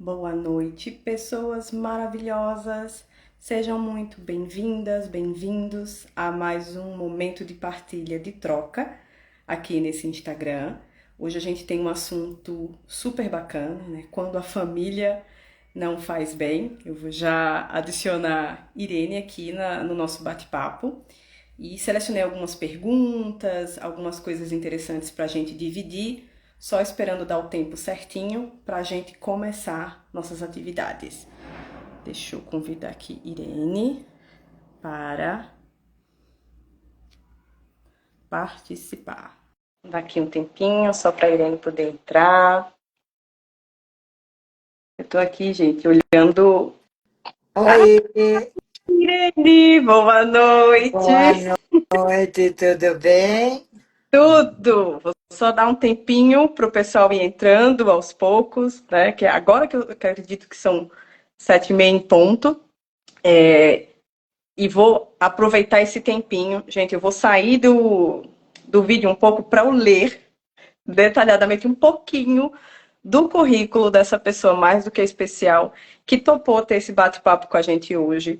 Boa noite, pessoas maravilhosas. Sejam muito bem-vindas, bem-vindos a mais um momento de partilha de troca aqui nesse Instagram. Hoje a gente tem um assunto super bacana, né? Quando a família não faz bem. Eu vou já adicionar Irene aqui no nosso bate-papo e selecionei algumas perguntas, algumas coisas interessantes para a gente dividir, só esperando dar o tempo certinho para a gente começar nossas atividades. Deixa eu convidar aqui Irene para participar. Daqui um tempinho só para a Irene poder entrar. Eu tô aqui, gente, olhando. Ah, Oi, Irene, boa boa noite. noite, tudo bem? Tudo! Vou só dar um tempinho para o pessoal ir entrando aos poucos, né? Que é agora que eu acredito que são 7h30 em ponto. E vou aproveitar esse tempinho. Gente, eu vou sair do vídeo um pouco para eu ler detalhadamente um pouquinho do currículo dessa pessoa mais do que especial que topou ter esse bate-papo com a gente hoje.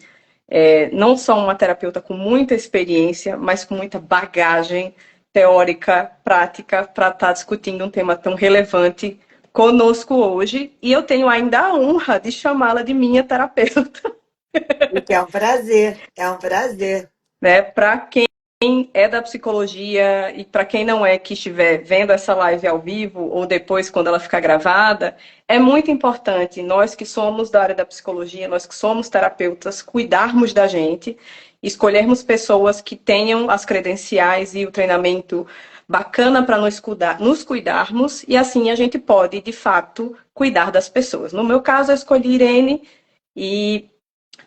Não só uma terapeuta com muita experiência, mas com muita bagagem teórica, prática, para estar discutindo um tema tão relevante conosco hoje. E eu tenho ainda a honra de chamá-la de minha terapeuta, E que é um prazer, é um prazer. né? Para quem é da psicologia e para quem não é, que estiver vendo essa live ao vivo ou depois quando ela ficar gravada, é muito importante nós que somos da área da psicologia, nós que somos terapeutas, cuidarmos da gente, escolhermos pessoas que tenham as credenciais e o treinamento bacana para nos cuidarmos e assim a gente pode, de fato, cuidar das pessoas. No meu caso, eu escolhi Irene e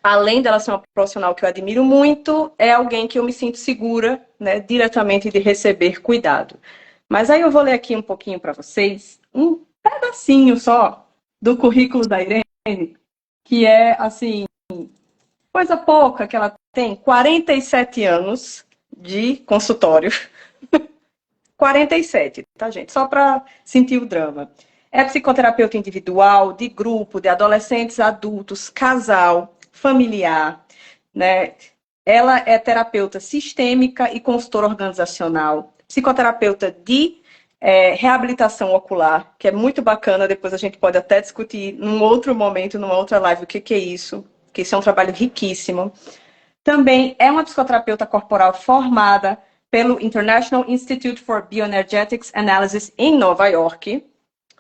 além dela ser uma profissional que eu admiro muito, é alguém que eu me sinto segura, né, diretamente de receber cuidado. Mas aí eu vou ler aqui um pouquinho para vocês, um pedacinho só do currículo da Irene, que é, assim, coisa pouca que ela tem, 47 anos de consultório. 47, tá, gente? Só para sentir o drama. É psicoterapeuta individual, de grupo, de adolescentes, adultos, casal, familiar, né? Ela é terapeuta sistêmica e consultora organizacional, psicoterapeuta de reabilitação ocular, que é muito bacana, depois a gente pode até discutir num outro momento, numa outra live, o que é isso, que isso é um trabalho riquíssimo. Também é uma psicoterapeuta corporal formada pelo International Institute for Bioenergetics Analysis em Nova York,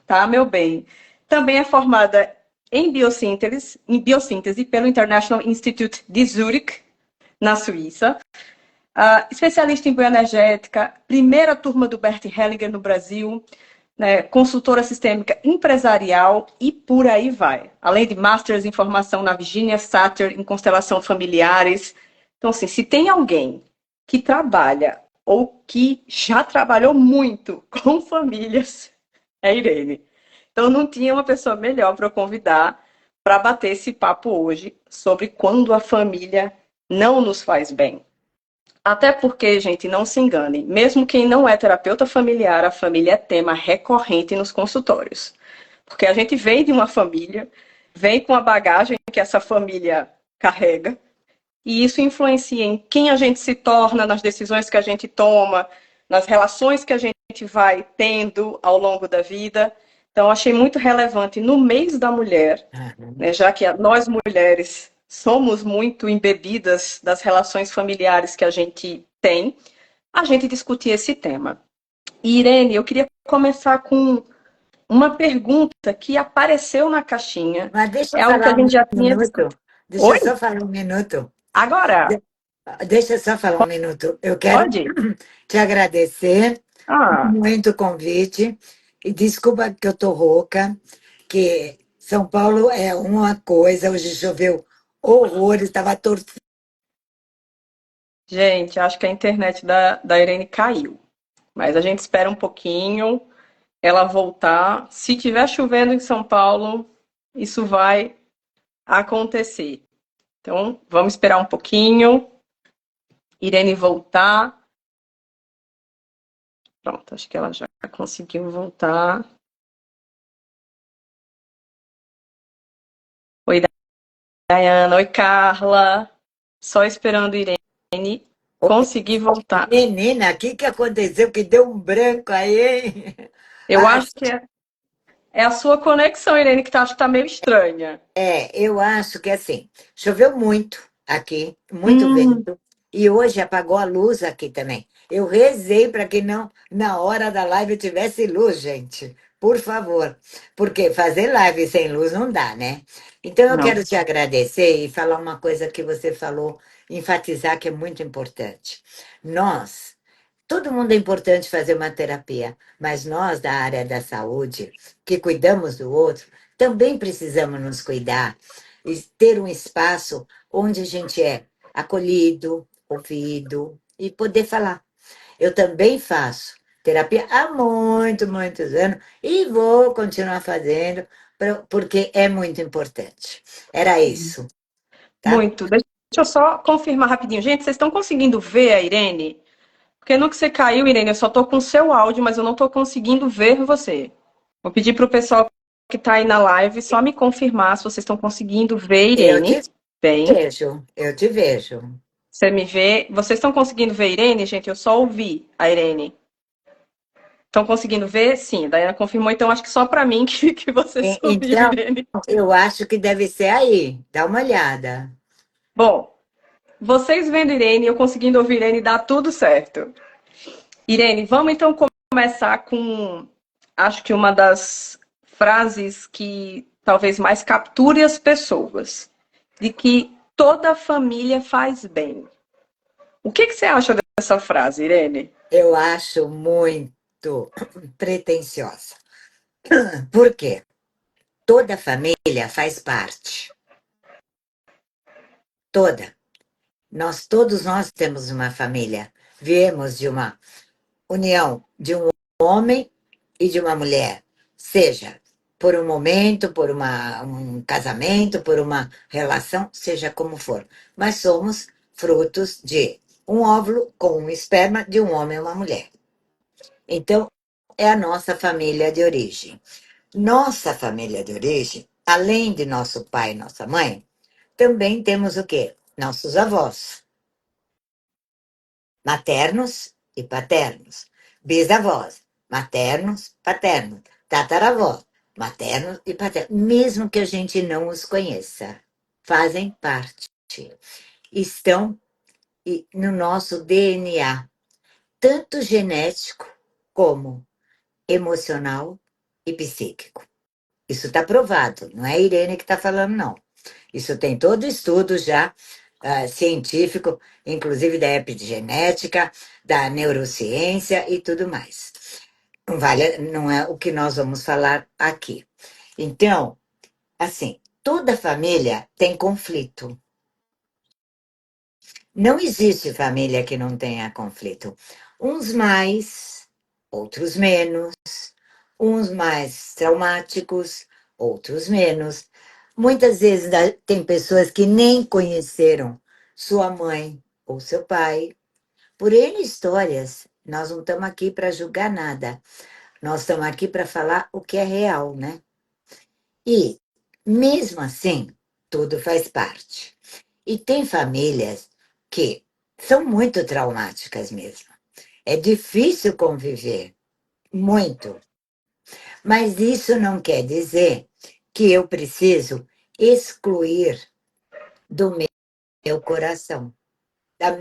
tá, meu bem? Também é formada em biossíntese pelo International Institute de Zurich, na Suíça. Especialista em bioenergética, primeira turma do Bert Hellinger no Brasil, né, consultora sistêmica empresarial e por aí vai. Além de Masters em Formação na Virginia Satter, em Constelação Familiares. Então, assim, se tem alguém que trabalha ou que já trabalhou muito com famílias, é Irene. Então, não tinha uma pessoa melhor para eu convidar para bater esse papo hoje sobre quando a família não nos faz bem. Até porque, gente, não se engane, mesmo quem não é terapeuta familiar, a família é tema recorrente nos consultórios. Porque a gente vem de uma família, vem com a bagagem que essa família carrega, e isso influencia em quem a gente se torna, nas decisões que a gente toma, nas relações que a gente vai tendo ao longo da vida. Então, achei muito relevante no mês da mulher, Aham. né, já que nós mulheres somos muito embebidas das relações familiares que a gente tem, a gente discutir esse tema. E, Irene, eu queria começar com uma pergunta que apareceu na caixinha. Mas deixa É eu algo que a falar gente um já tinha discutido. minuto. Deixa eu Oi? só falar um minuto. Agora? De- Deixa eu só falar um minuto. Eu quero Pode? te agradecer Ah, muito o convite. E desculpa que eu tô rouca, que São Paulo é uma coisa, hoje choveu horrores, estava torcendo. gente, acho que a internet da Irene caiu. Mas a gente espera um pouquinho ela voltar. Se tiver chovendo em São Paulo, isso vai acontecer. Então, vamos esperar um pouquinho. Irene voltar. Pronto, acho que ela já conseguiu voltar. Dayana, oi Carla. Só esperando Irene conseguir voltar. Menina, o que aconteceu que deu um branco aí, hein? Eu Ah, acho que é a sua conexão, Irene, que acho que tá meio estranha. eu acho que assim, choveu muito aqui, muito Hum, vento, e hoje apagou a luz aqui também. Eu rezei para que não, na hora da live, tivesse luz, gente. Por favor. Porque fazer live sem luz não dá, né? Então eu não. quero te agradecer e falar uma coisa que você falou, enfatizar que é muito importante. Nós Todo mundo é importante fazer uma terapia, mas nós, da área da saúde, que cuidamos do outro, também precisamos nos cuidar e ter um espaço onde a gente é acolhido, ouvido e poder falar. Eu também faço terapia há muitos anos e vou continuar fazendo, porque é muito importante. Era isso, tá? Muito. Deixa eu só confirmar rapidinho. Gente, vocês estão conseguindo ver a Irene? Porque no que você caiu, Irene, eu só tô com o seu áudio, mas eu não tô conseguindo ver você. Vou pedir pro pessoal que tá aí na live só me confirmar se vocês estão conseguindo ver a Eu Irene. te Bem, vejo, eu te vejo. você me vê. Vocês estão conseguindo ver a Irene, gente? Eu só ouvi a Irene. Estão conseguindo ver? Sim, a Dayana confirmou, então acho que só para mim que vocês ouviram, Então, Irene. eu acho que deve ser aí. Dá uma olhada. Bom, vocês vendo Irene, eu conseguindo ouvir Irene, dá tudo certo. Irene, vamos então começar com, acho que uma das frases que talvez mais capture as pessoas, de que toda família faz bem. O que você acha dessa frase, Irene? Eu acho muito pretensiosa. Por quê? Toda família faz parte. Toda. Todos nós temos uma família. Viemos de uma união de um homem e de uma mulher. Seja por um momento, por um casamento, por uma relação, seja como for. Mas somos frutos de um óvulo com um esperma de um homem e uma mulher. Então, é a nossa família de origem. Nossa família de origem, além de nosso pai e nossa mãe, também temos o quê? Nossos avós, maternos e paternos, bisavós, maternos, paternos, tataravós, maternos e paternos, mesmo que a gente não os conheça, fazem parte, estão no nosso DNA, tanto genético como emocional e psíquico. Isso está provado, não é a Irene que está falando, não. Isso tem todo estudo já científico, inclusive da epigenética, da neurociência e tudo mais. Não vale, não é o que nós vamos falar aqui. Então, assim, toda família tem conflito. Não existe família que não tenha conflito. Uns mais, outros menos, uns mais traumáticos, outros menos. Muitas vezes tem pessoas que nem conheceram sua mãe ou seu pai. Por N histórias, nós não estamos aqui para julgar nada. Nós estamos aqui para falar o que é real, né? E, mesmo assim, tudo faz parte. E tem famílias que são muito traumáticas mesmo. É difícil conviver, muito. Mas isso não quer dizer que eu preciso excluir do meu coração, da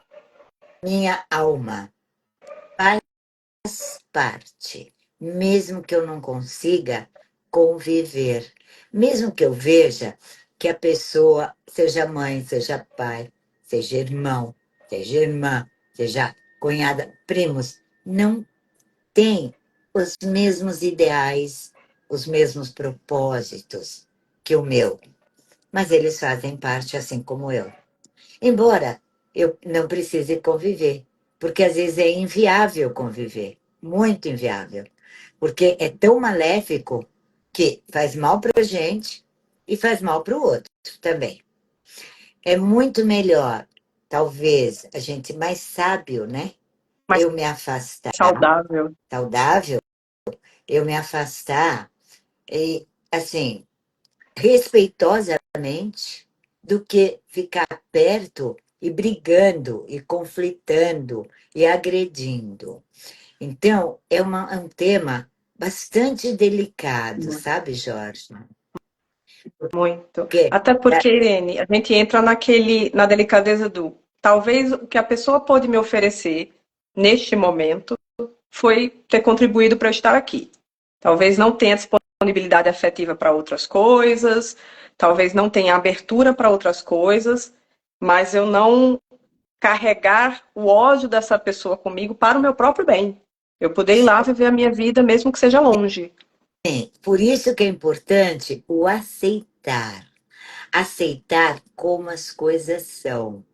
minha alma. Faz parte, mesmo que eu não consiga conviver, mesmo que eu veja que a pessoa seja mãe, seja pai, seja irmão, seja irmã, seja cunhada, primos, não tem os mesmos ideais, os mesmos propósitos que o meu, mas eles fazem parte assim como eu. Embora eu não precise conviver, porque às vezes é inviável conviver, muito inviável, porque é tão maléfico que faz mal para a gente e faz mal para o outro também. É muito melhor, talvez, a gente mais sábio, né? Mais Eu me afastar, saudável. saudável, eu me afastar e, assim, respeitosamente, do que ficar perto e brigando, e conflitando, e agredindo. Então, é um tema bastante delicado, sabe, Jorge? Muito. Porque, Até porque, Irene, a gente entra na delicadeza do talvez o que a pessoa pôde me oferecer neste momento foi ter contribuído para eu estar aqui. Talvez não tenha disponibilidade afetiva para outras coisas, talvez não tenha abertura para outras coisas, mas eu não carregar o ódio dessa pessoa comigo para o meu próprio bem. Eu poder ir lá viver a minha vida, mesmo que seja longe. por isso que é importante o aceitar. Aceitar como as coisas são.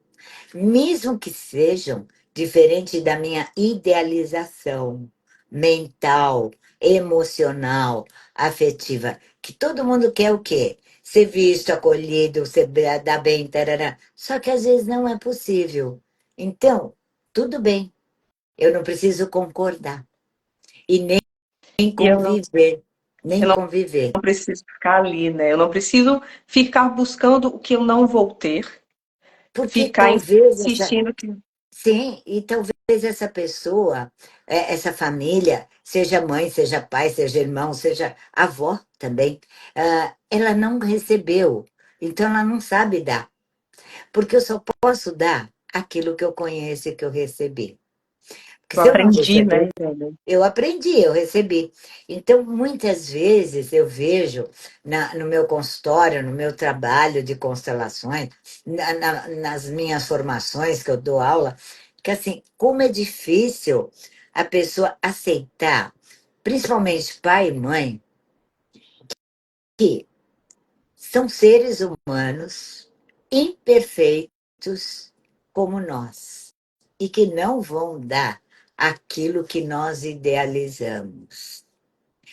Mesmo que sejam diferentes da minha idealização mental, emocional, afetiva, que todo mundo quer o quê? Ser visto, acolhido, ser dar bem, tarará. Só que às vezes não é possível. Então, tudo bem, eu não preciso concordar e nem E conviver, eu nem não conviver. preciso ficar ali, né? Eu não preciso ficar buscando o que eu não vou ter, Porque ficar talvez essa, insistindo que sim, e talvez essa pessoa, essa família, seja mãe, seja pai, seja irmão, seja avó também, ela não recebeu, então ela não sabe dar, porque eu só posso dar aquilo que eu conheço e que eu recebi. Porque eu se eu não aprendi, né, receber, Irene? eu aprendi, eu recebi. Então, muitas vezes eu vejo no meu consultório, no meu trabalho de constelações, nas minhas formações que eu dou aula, que assim, como é difícil a pessoa aceitar, principalmente pai e mãe, que são seres humanos imperfeitos como nós e que não vão dar aquilo que nós idealizamos.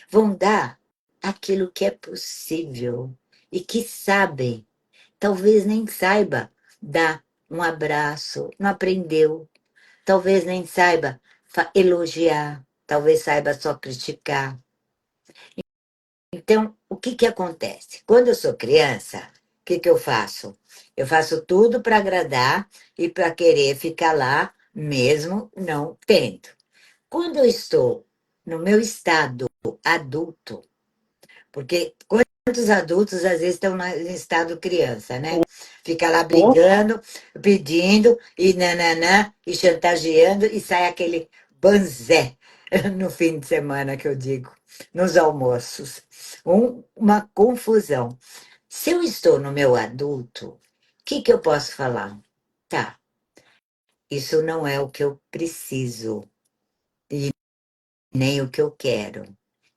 Vão dar aquilo que é possível e que sabem, talvez nem saiba dar um abraço, não aprendeu, talvez nem saiba elogiar, talvez saiba só criticar. Então, o que que acontece? Quando eu sou criança, o que que eu faço? Eu faço tudo para agradar e para querer ficar lá, mesmo não tendo. Quando eu estou no meu estado adulto, porque quantos adultos às vezes estão em estado criança, né? Fica lá brigando, pedindo, e nananã, e chantageando, e sai aquele banzé no fim de semana, que eu digo, nos almoços. Uma confusão. Se eu estou no meu adulto, o que que eu posso falar? Tá, isso não é o que eu preciso, e nem o que eu quero.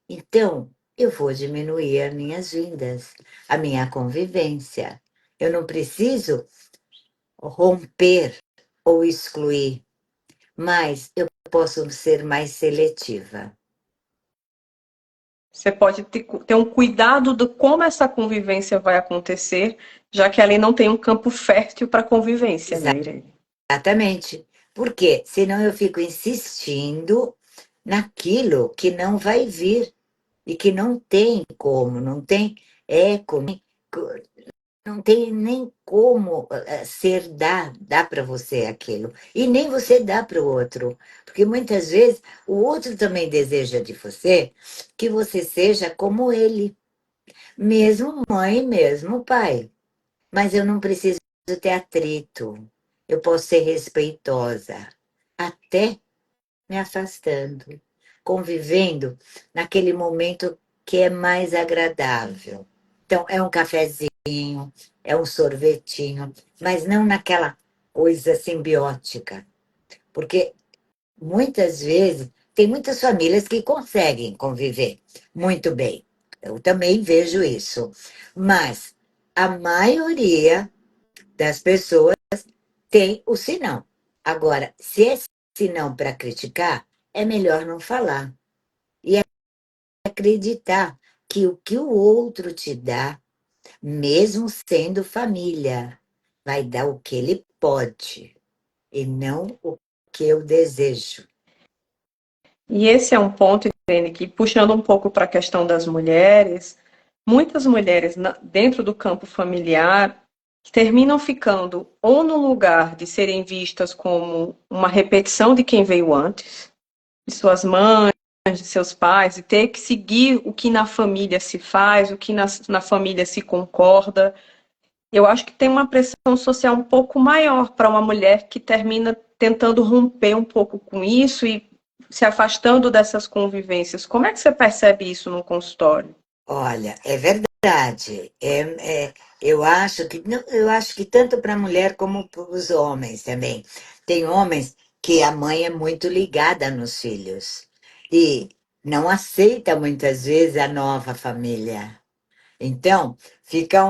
Então, eu vou diminuir as minhas vindas, a minha convivência. Eu não preciso romper ou excluir, mas eu posso ser mais seletiva. Você pode ter um cuidado de como essa convivência vai acontecer, já que ali não tem um campo fértil para convivência, né, Irene? Exatamente. Porque senão eu fico insistindo naquilo que não vai vir e que não tem como, não tem eco, não tem nem como ser dar para você aquilo. E nem você dá para o outro. Porque muitas vezes o outro também deseja de você que você seja como ele, mesmo mãe, mesmo pai. Mas eu não preciso ter atrito. Eu posso ser respeitosa, até me afastando, convivendo naquele momento que é mais agradável. Então, é um cafezinho, é um sorvetinho, mas não naquela coisa simbiótica, porque muitas vezes tem muitas famílias que conseguem conviver muito bem. Eu também vejo isso, mas a maioria das pessoas tem o senão. Agora, se é senão para criticar, é melhor não falar. E acreditar que o que o outro te dá, mesmo sendo família, vai dar o que ele pode e não o que eu desejo. E esse é um ponto, Irene, que puxando um pouco para a questão das mulheres, muitas mulheres dentro do campo familiar terminam ficando ou no lugar de serem vistas como uma repetição de quem veio antes, de suas mães, de seus pais, e ter que seguir o que na família se faz, o que na família se concorda. Eu acho que tem uma pressão social um pouco maior para uma mulher que termina tentando romper um pouco com isso e se afastando dessas convivências. Como é que você percebe isso no consultório? Olha, é verdade. Eu acho que tanto para a mulher como para os homens também. Tem homens que a mãe é muito ligada nos filhos e não aceita muitas vezes a nova família. Então, fica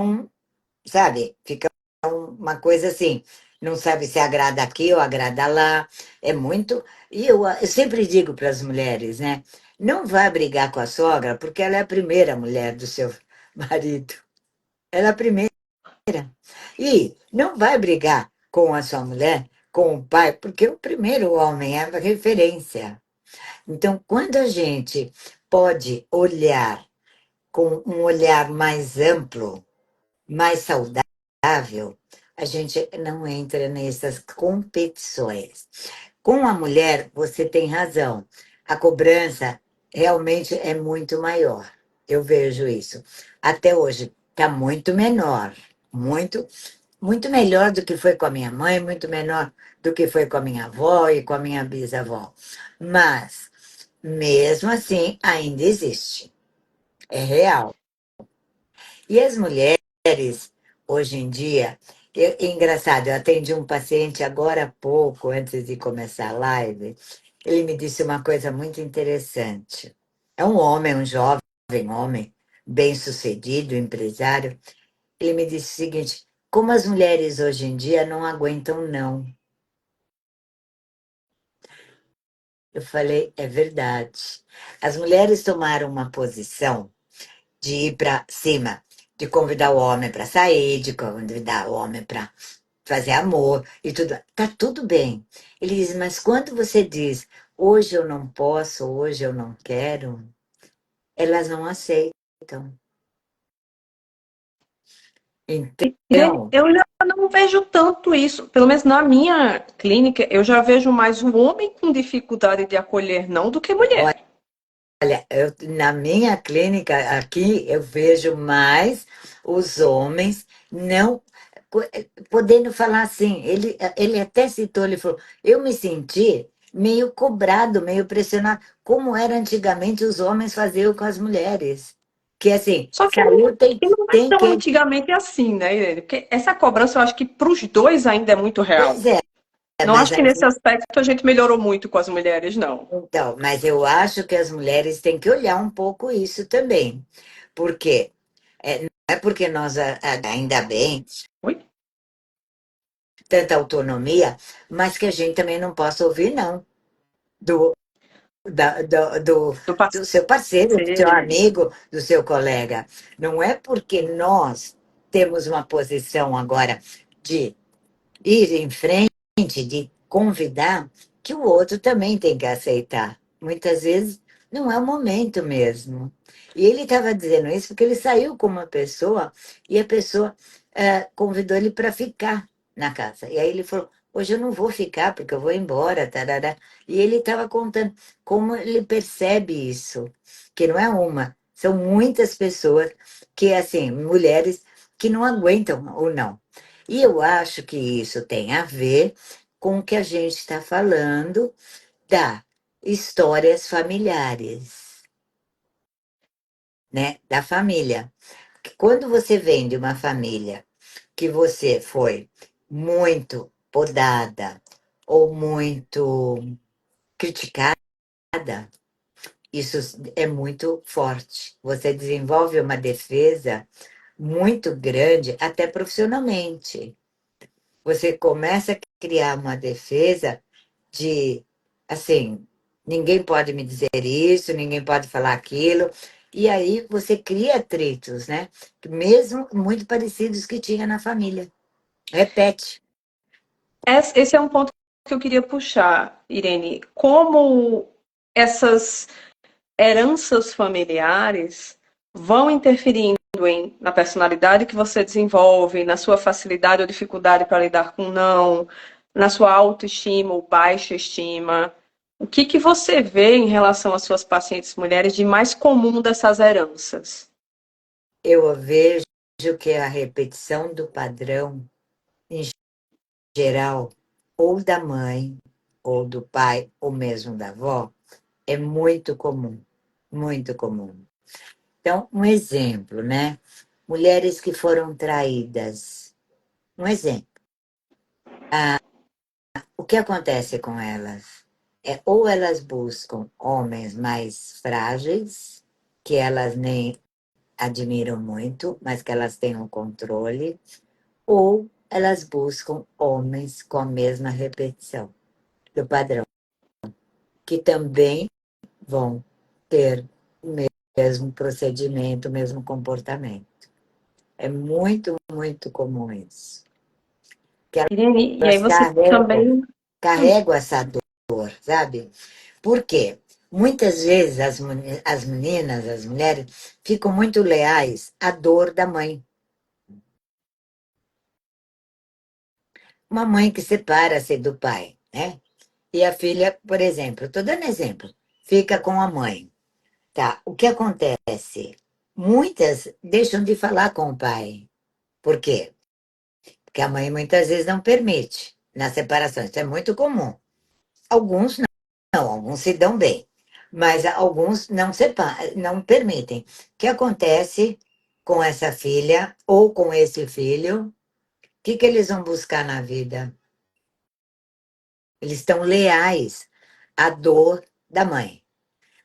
sabe, fica uma coisa assim, não sabe se agrada aqui ou agrada lá. É muito. E eu sempre digo para as mulheres, né? Não vá brigar com a sogra, porque ela é a primeira mulher do seu marido. Ela é a primeira. E não vai brigar com a sua mulher, com o pai, porque o primeiro homem é a referência. Então, quando a gente pode olhar com um olhar mais amplo, mais saudável, a gente não entra nessas competições. Com a mulher, você tem razão. A cobrança realmente é muito maior. Eu vejo isso. Até hoje está muito menor, muito, muito melhor do que foi com a minha mãe, muito menor do que foi com a minha avó e com a minha bisavó. Mas, mesmo assim, ainda existe. É real. E as mulheres, hoje em dia, engraçado, eu atendi um paciente agora há pouco, antes de começar a live, ele me disse uma coisa muito interessante. É um homem, um jovem homem, bem-sucedido, empresário. Ele me disse o seguinte: como as mulheres hoje em dia não aguentam, não. Eu falei, é verdade. As mulheres tomaram uma posição de ir para cima, de convidar o homem para sair, de convidar o homem para fazer amor e tudo. Tá tudo bem. Ele diz, mas quando você diz, hoje eu não posso, hoje eu não quero, elas não aceitam. Irene, Então, eu já não vejo tanto isso, pelo menos na minha clínica, eu já vejo mais o homem com dificuldade de acolher não do que mulher. olha, na minha clínica aqui, eu vejo mais os homens não podendo falar assim. Ele até citou, ele falou, eu me senti meio cobrado, meio pressionado, como era antigamente os homens faziam com as mulheres. Que assim, Só saiu, que não é tem tão que. antigamente assim, né, Irene? Porque essa cobrança eu acho que para os dois ainda é muito real. Pois é, Não mas acho que nesse aspecto a gente melhorou muito com as mulheres, não. então, mas eu acho que as mulheres têm que olhar um pouco isso também. Porque não é porque nós, ainda bem, Oi? tanta autonomia, mas que a gente também não possa ouvir não do, da- do, do, Do do seu parceiro, do seu parceiro. amigo, do seu colega. Não é porque nós temos uma posição agora de ir em frente, de convidar, que o outro também tem que aceitar. Muitas vezes não é o momento mesmo. E ele estava dizendo isso porque ele saiu com uma pessoa e a pessoa convidou ele para ficar na casa. E aí ele falou: hoje eu não vou ficar porque eu vou embora. Tarará. E ele estava contando como ele percebe isso, que não é uma, são muitas pessoas que, assim, mulheres que não aguentam ou não. E eu acho que isso tem a ver com o que a gente está falando da histórias familiares, né? Da família. Quando você vem de uma família que você foi muito podada ou muito criticada, isso é muito forte. Você desenvolve uma defesa muito grande, até profissionalmente. Você começa a criar uma defesa de, assim, ninguém pode me dizer isso, ninguém pode falar aquilo. E aí você cria atritos, né? Mesmo muito parecidos que tinha na família. Repete. Esse é um ponto que eu queria puxar, Irene. Como essas heranças familiares vão interferindo pensando na personalidade que você desenvolve, na sua facilidade ou dificuldade para lidar com não, na sua autoestima ou baixa estima. O que você vê em relação às suas pacientes mulheres de mais comum dessas heranças? Eu vejo que a repetição do padrão, em geral, ou da mãe, ou do pai, ou mesmo da avó, é muito comum, muito comum. Então, um exemplo, né? Mulheres que foram traídas. Um exemplo. O que acontece com elas? Ou elas buscam homens mais frágeis, que elas nem admiram muito, mas que elas têm um controle, ou elas buscam homens com a mesma repetição do padrão, que também vão ter o mesmo procedimento, o mesmo comportamento. É muito, muito comum isso. Que Irene, e aí elas você também. carregam essa dor, sabe? Por quê? Muitas vezes as meninas, as mulheres, ficam muito leais à dor da mãe. Uma mãe que separa-se do pai, né? E a filha, por exemplo, estou dando exemplo, fica com a mãe. Tá, o que acontece? Muitas deixam de falar com o pai. Por quê? Porque a mãe muitas vezes não permite na separação. Isso é muito comum. Alguns não, alguns se dão bem, mas alguns não permitem. O que acontece com essa filha ou com esse filho? O que eles vão buscar na vida? Eles estão leais à dor da mãe.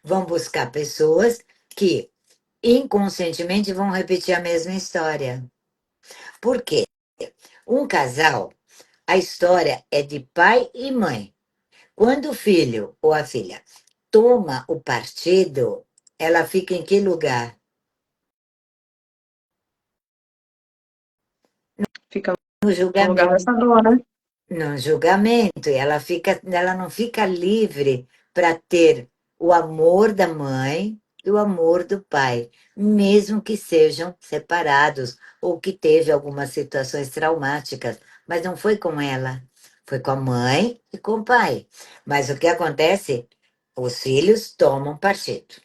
Vão buscar pessoas que inconscientemente vão repetir a mesma história. Por quê? Um casal, a história é de pai e mãe. Quando o filho ou a filha toma o partido, ela fica em que lugar? Fica No no lugar julgamento. dessa dor, né? No julgamento, e ela não fica livre para ter o amor da mãe e o amor do pai, mesmo que sejam separados ou que teve algumas situações traumáticas, mas não foi com ela, foi com a mãe e com o pai. Mas o que acontece? Os filhos tomam partido.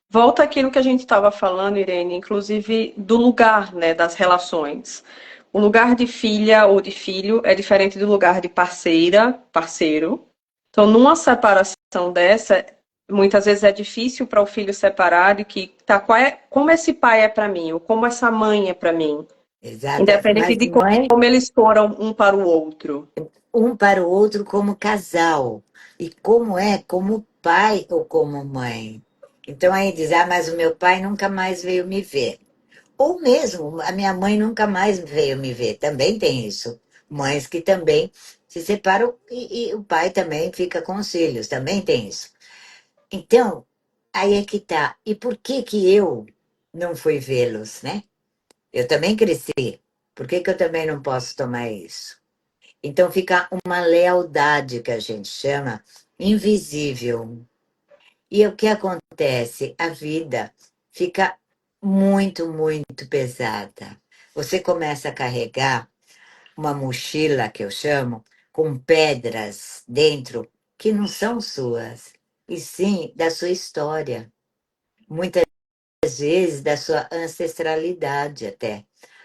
Volta aquilo que a gente estava falando, Irene, inclusive do lugar, né, das relações. O lugar de filha ou de filho é diferente do lugar de parceira, parceiro. Então, numa separação dessa, muitas vezes é difícil para o filho separar de que tá, como esse pai é para mim, ou como essa mãe é para mim, Exato, independente mas de não é como eles foram um para o outro. um para o outro como casal, e como é como pai ou como mãe. Então aí diz, mas o meu pai nunca mais veio me ver. Ou mesmo, a minha mãe nunca mais veio me ver. Também tem isso. Mães que também se separam e o pai também fica com os filhos. Também tem isso. Então, aí é que tá. E por que que eu não fui vê-los, né? Eu também cresci. Por que que eu também não posso tomar isso? Então fica uma lealdade que a gente chama invisível. E o que acontece? A vida fica muito, muito pesada. Você começa a carregar uma mochila, que eu chamo, com pedras dentro que não são suas, e sim da sua história. Muitas vezes da sua ancestralidade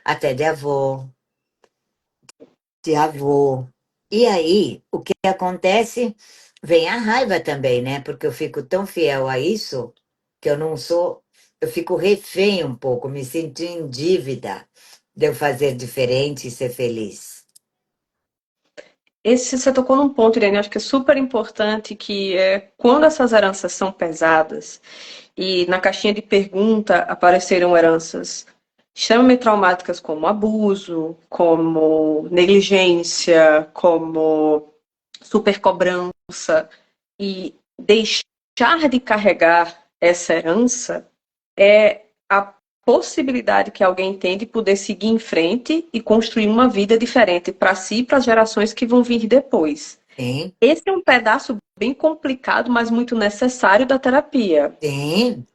até de avô, de avô. E aí, o que acontece? Vem a raiva também, né? Porque eu fico tão fiel a isso que eu não sou, eu fico refém um pouco, me sinto em dívida de eu fazer diferente e ser feliz. Esse você tocou num ponto, Irene, acho que é super importante, que é quando essas heranças são pesadas, e na caixinha de pergunta apareceram heranças extremamente traumáticas como abuso, como negligência, como supercobrança, e deixar de carregar essa herança é a possibilidade que alguém tem de poder seguir em frente e construir uma vida diferente para si e para as gerações que vão vir depois. Sim, Esse é um pedaço bem complicado, mas muito necessário da terapia. sim.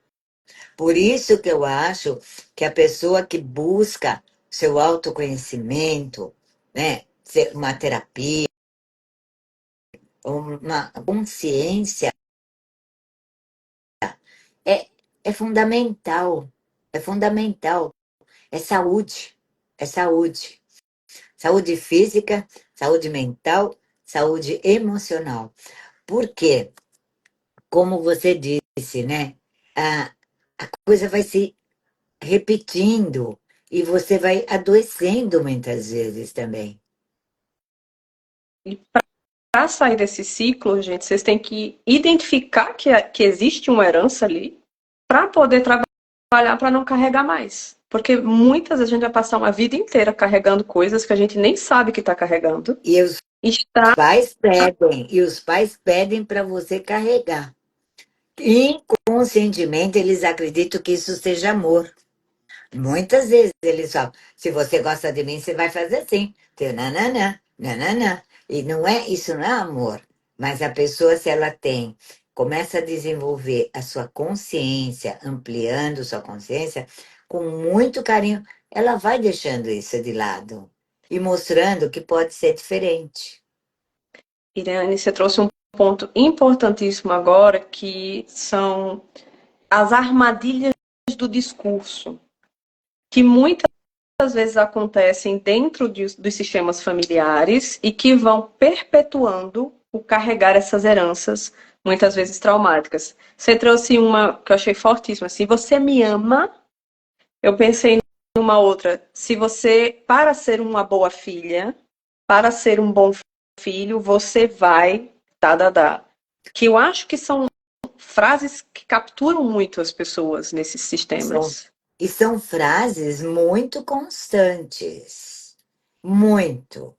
Por isso que eu acho que a pessoa que busca seu autoconhecimento, né, uma terapia, uma consciência, é, é fundamental. É fundamental. É saúde. É saúde. Saúde física, saúde mental, saúde emocional. Porque, como você disse, né? A, a coisa vai se repetindo e você vai adoecendo muitas vezes também. E para sair desse ciclo, gente, vocês têm que identificar que existe uma herança ali para poder trabalhar para não carregar mais. Porque muitas vezes a gente vai passar uma vida inteira carregando coisas que a gente nem sabe que está carregando. E os Está pais pedem, e os pais pedem para você carregar. Inconscientemente, eles acreditam que isso seja amor. Muitas vezes eles falam, se você gosta de mim, você vai fazer assim. Teu nananã, nananã. E não é, isso não é amor. Mas a pessoa, se ela tem, começa a desenvolver a sua consciência, ampliando sua consciência, com muito carinho, ela vai deixando isso de lado e mostrando que pode ser diferente. Irene, você trouxe um ponto importantíssimo agora, que são as armadilhas do discurso, que muitas vezes acontecem dentro dos sistemas familiares e que vão perpetuando o carregar essas heranças, muitas vezes traumáticas. Você trouxe uma que eu achei fortíssima, assim, você me ama, eu pensei numa outra, se você, para ser uma boa filha, para ser um bom filho, você vai, que eu acho que são frases que capturam muito as pessoas nesses São, sistemas. e são frases muito constantes. Muito.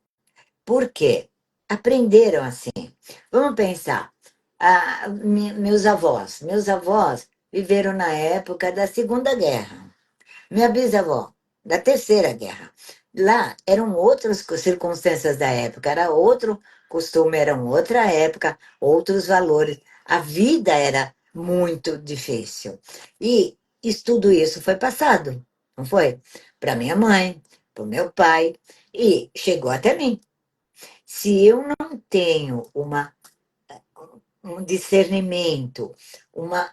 Por quê? Aprenderam assim. Vamos pensar. Meus avós viveram na época da Segunda Guerra. Minha bisavó, da Terceira Guerra. Lá eram outras circunstâncias da época, era outro costume, era outra época, outros valores. A vida era muito difícil. E tudo isso foi passado, não foi? Para minha mãe, para o meu pai, e chegou até mim. Se eu não tenho um discernimento, uma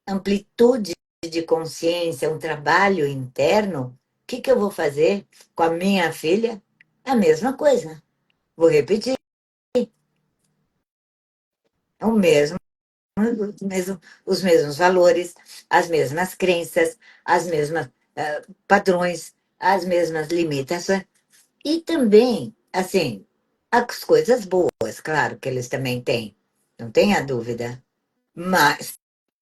amplitude de consciência, um trabalho interno, o que eu vou fazer com a minha filha? A mesma coisa. Vou repetir. É o mesmo, os mesmos valores, as mesmas crenças, as mesmas padrões, as mesmas limitações. E também, assim, as coisas boas, claro que eles também têm, não tenha dúvida. Mas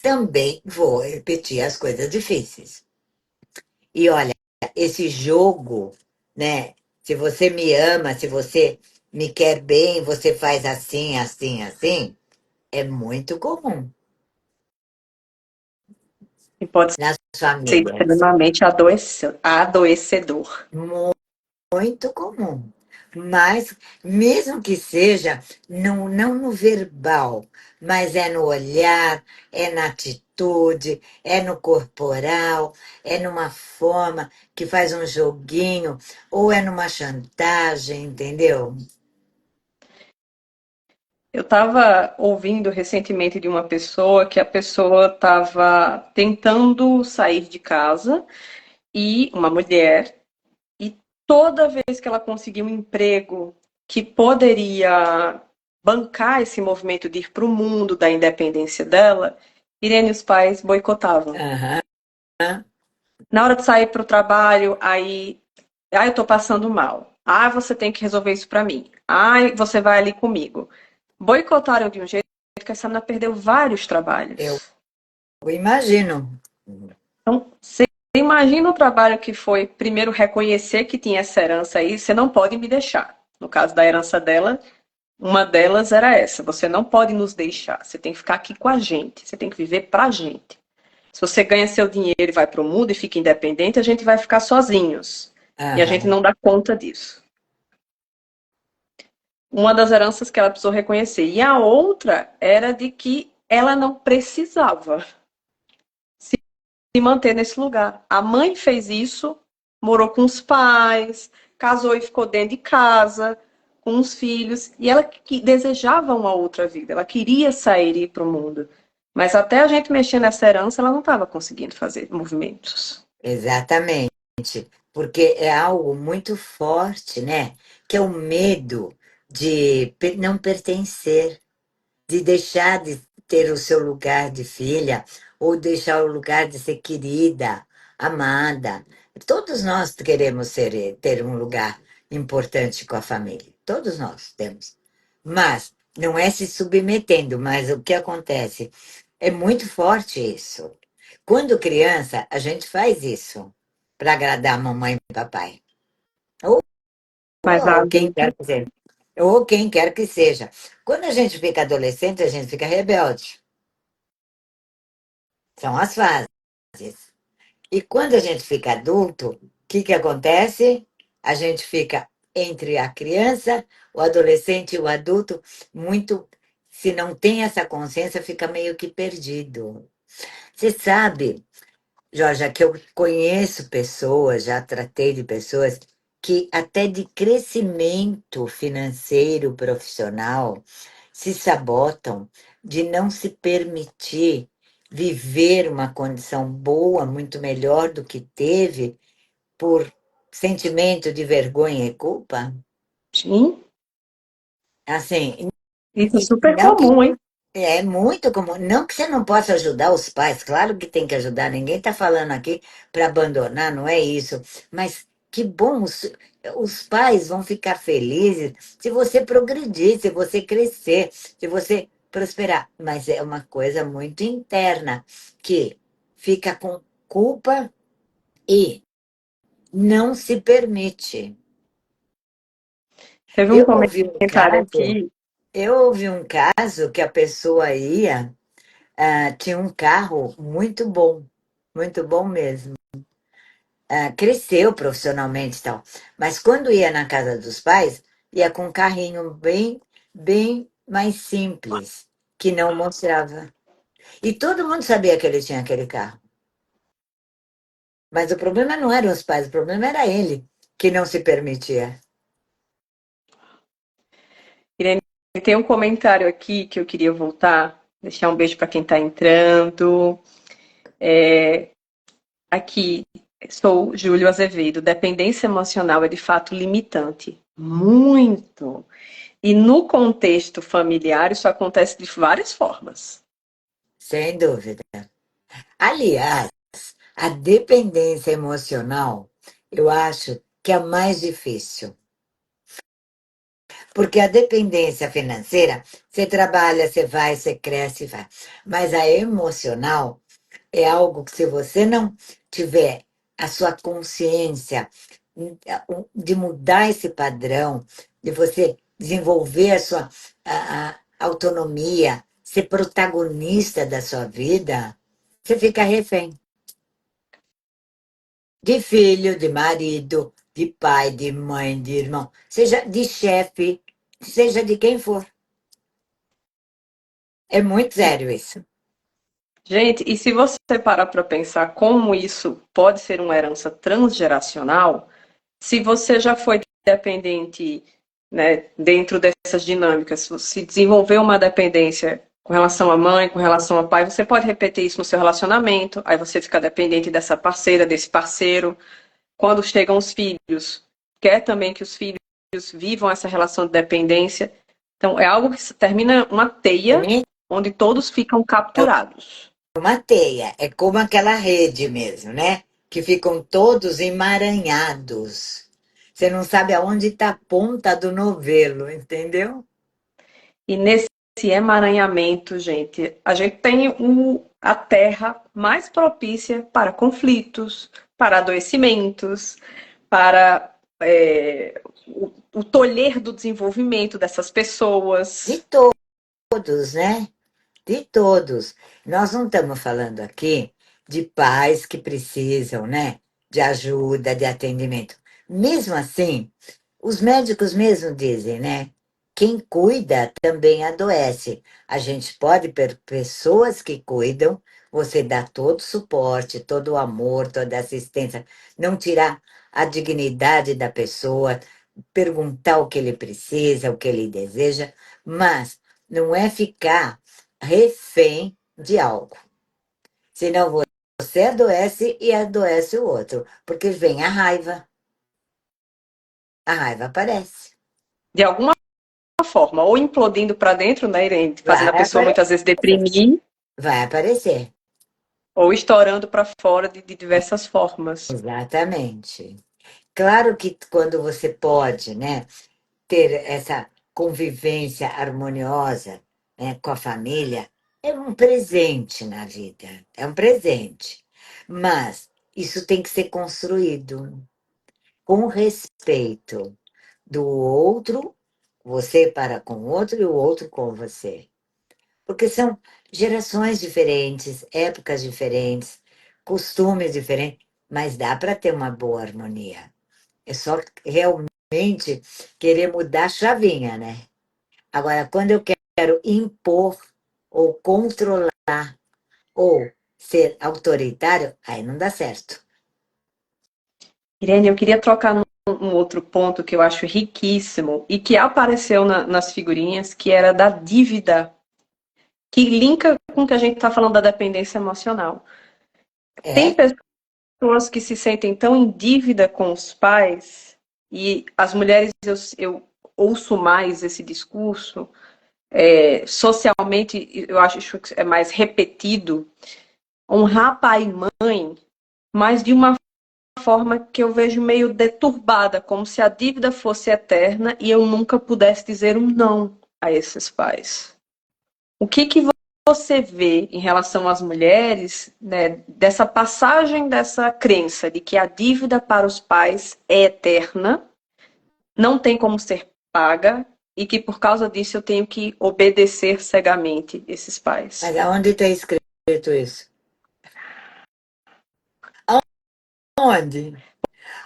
também vou repetir as coisas difíceis. E olha, esse jogo, né? Se você me ama, se você me quer bem, você faz assim, assim, assim, é muito comum E pode nas ser famílias. extremamente adoecedor. Muito comum. Mas, mesmo que seja, não no verbal, mas é no olhar, é na atitude, é no corporal, é numa forma que faz um joguinho, ou é numa chantagem, entendeu? Eu estava ouvindo recentemente de uma pessoa que a pessoa estava tentando sair de casa, e uma mulher, e toda vez que ela conseguia um emprego que poderia bancar esse movimento de ir para o mundo da independência dela, Irene e os pais boicotavam. Aham. Na hora de sair para o trabalho, aí, eu estou passando mal. Ah, você tem que resolver isso para mim. Ah, você vai ali comigo. Boicotaram de um jeito que essa menina perdeu vários Eu trabalhos. imagino. Então, você imagina o trabalho que foi, primeiro, reconhecer que tinha essa herança aí, você não pode me deixar. No caso da herança dela, uma delas era essa: você não pode nos deixar, você tem que ficar aqui com a gente, você tem que viver pra gente. Se você ganha seu dinheiro e vai para o mundo e fica independente, a gente vai ficar sozinhos. E a gente Aham. não dá conta disso. Uma das heranças que ela precisou reconhecer. E a outra era de que ela não precisava. manter nesse lugar. A mãe fez isso, morou com os pais, casou e ficou dentro de casa, com os filhos, e ela que desejava uma outra vida, ela queria sair e ir para o mundo. Mas até a gente mexer nessa herança, ela não estava conseguindo fazer movimentos. Exatamente, porque é algo muito forte, né? Que é o medo de não pertencer, de deixar de ter o seu lugar de filha, ou deixar o lugar de ser querida, amada. Todos nós queremos ter um lugar importante com a família. Todos nós temos. Mas não é se submetendo, mas o que acontece? É muito forte isso. Quando criança, a gente faz isso para agradar a mamãe e papai. Ou, Mas a ou quem quer que seja. Ou quem quer que seja. Quando a gente fica adolescente, a gente fica rebelde. São as fases. E quando a gente fica adulto, o que acontece? A gente fica entre a criança, o adolescente e o adulto, muito. Se não tem essa consciência, fica meio que perdido. Você sabe, Jorge, que eu conheço pessoas, já tratei de pessoas que até de crescimento financeiro profissional se sabotam de não se permitir viver uma condição boa, muito melhor do que teve, por sentimento de vergonha e culpa. Sim, Assim, isso é super não que comum, hein? é muito comum. Não que você não possa ajudar os pais, claro que tem que ajudar, ninguém está falando aqui para abandonar, não é isso. Mas que bom, os pais vão ficar felizes se você progredir, se você crescer, se você prosperar. Mas é uma coisa muito interna, que fica com culpa e não se permite. Teve um Eu ouvi um comentário caso, aqui. eu ouvi um caso que a pessoa ia. Tinha um carro muito bom mesmo. Cresceu profissionalmente e tal, mas quando ia na casa dos pais, ia com um carrinho bem mais simples, que não mostrava. E todo mundo sabia que ele tinha aquele carro. Mas o problema não eram os pais, o problema era ele, que não se permitia. Irene, tem um comentário aqui que eu queria voltar, deixar um beijo para quem está entrando. Aqui, sou Júlio Azevedo. Dependência emocional é de fato limitante. Muito. E no contexto familiar, isso acontece de várias formas. Sem dúvida. Aliás, a dependência emocional, eu acho que é a mais difícil. Porque a dependência financeira, você trabalha, você vai, você cresce, vai. Mas a emocional é algo que, se você não tiver a sua consciência de mudar esse padrão, de você desenvolver a sua autonomia, ser protagonista da sua vida, você fica refém de filho, de marido, de pai, de mãe, de irmão, seja de chefe, seja de quem for. É muito sério isso. Gente, e se você parar para pensar como isso pode ser uma herança transgeracional, se você já foi dependente, né, dentro dessas dinâmicas, se desenvolveu uma dependência com relação à mãe, com relação ao pai, você pode repetir isso no seu relacionamento, aí você fica dependente dessa parceira, desse parceiro. Quando chegam os filhos, quer também que os filhos vivam essa relação de dependência. Então, é algo que termina uma teia onde todos ficam É capturados. uma teia, é como aquela rede mesmo, né? Que ficam todos emaranhados. Você não sabe aonde está a ponta do novelo, entendeu? E nesse emaranhamento, gente, a gente tem a terra mais propícia para conflitos, para adoecimentos, para o tolher do desenvolvimento dessas De pessoas. todos, né? De todos. Nós não estamos falando aqui de pais que precisam, né, de ajuda, de atendimento. Mesmo assim, os médicos mesmo dizem, né? Quem cuida também adoece. A gente pode ter pessoas que cuidam você dá todo o suporte, todo o amor, toda a assistência, não tirar a dignidade da pessoa, perguntar o que ele precisa, o que ele deseja, mas não é ficar refém de algo. Senão você adoece e adoece o outro, porque vem a raiva. A raiva aparece. De alguma forma, ou implodindo para dentro, né, Irene, Vai fazendo a pessoa aparecer. muitas vezes deprimir, Vai aparecer. ou estourando para fora de diversas formas. Exatamente. Claro que quando você pode, né, ter essa convivência harmoniosa, né, com a família, é um presente na vida, é um presente. Mas isso tem que ser construído com respeito do outro, você para com o outro e o outro com você. Porque são gerações diferentes, épocas diferentes, costumes diferentes, mas dá para ter uma boa harmonia. É só realmente querer mudar a chavinha, né? Agora, quando eu quero impor ou controlar ou ser autoritário, aí não dá certo. Irene, eu queria trocar um outro ponto que eu acho riquíssimo e que apareceu nas figurinhas, que era da dívida, que linka com o que a gente está falando da dependência emocional. Tem É, pessoas que se sentem tão em dívida com os pais, e as mulheres, eu ouço mais esse discurso, socialmente, eu acho que é mais repetido, honrar pai e mãe, mas de uma forma que eu vejo meio deturbada, como se a dívida fosse eterna e eu nunca pudesse dizer um não a esses pais. O que você vê em relação às mulheres, né, dessa passagem dessa crença de que a dívida para os pais é eterna, não tem como ser paga e que por causa disso eu tenho que obedecer cegamente esses pais? mas aonde está escrito isso? Onde?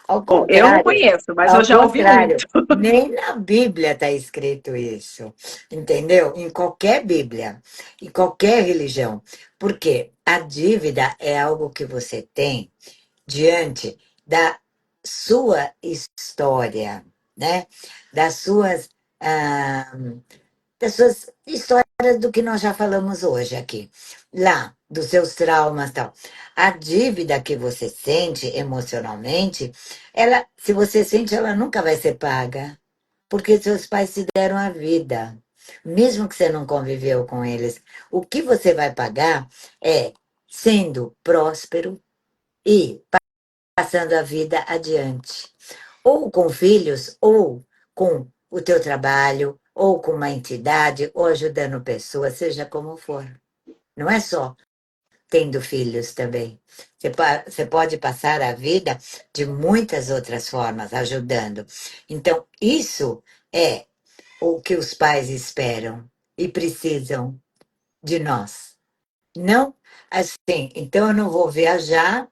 Ao Bom, eu não contrário, conheço, mas eu ao já ouvi muito. contrário, nem na Bíblia está escrito isso, entendeu? Em qualquer Bíblia, em qualquer religião, porque a dívida é algo que você tem diante da sua história, né? Das suas, ah, das suas histórias do que nós já falamos hoje aqui, lá, dos seus traumas e tal. A dívida que você sente emocionalmente, ela, se você sente, ela nunca vai ser paga, porque seus pais te deram a vida, mesmo que você não conviveu com eles. O que você vai pagar é sendo próspero e passando a vida adiante, ou com filhos, ou com o teu trabalho, ou com uma entidade, ou ajudando pessoas, seja como for. Não é só tendo filhos também. Você pode passar a vida de muitas outras formas, ajudando. Então, isso é o que os pais esperam e precisam de nós. Não assim, então eu não vou viajar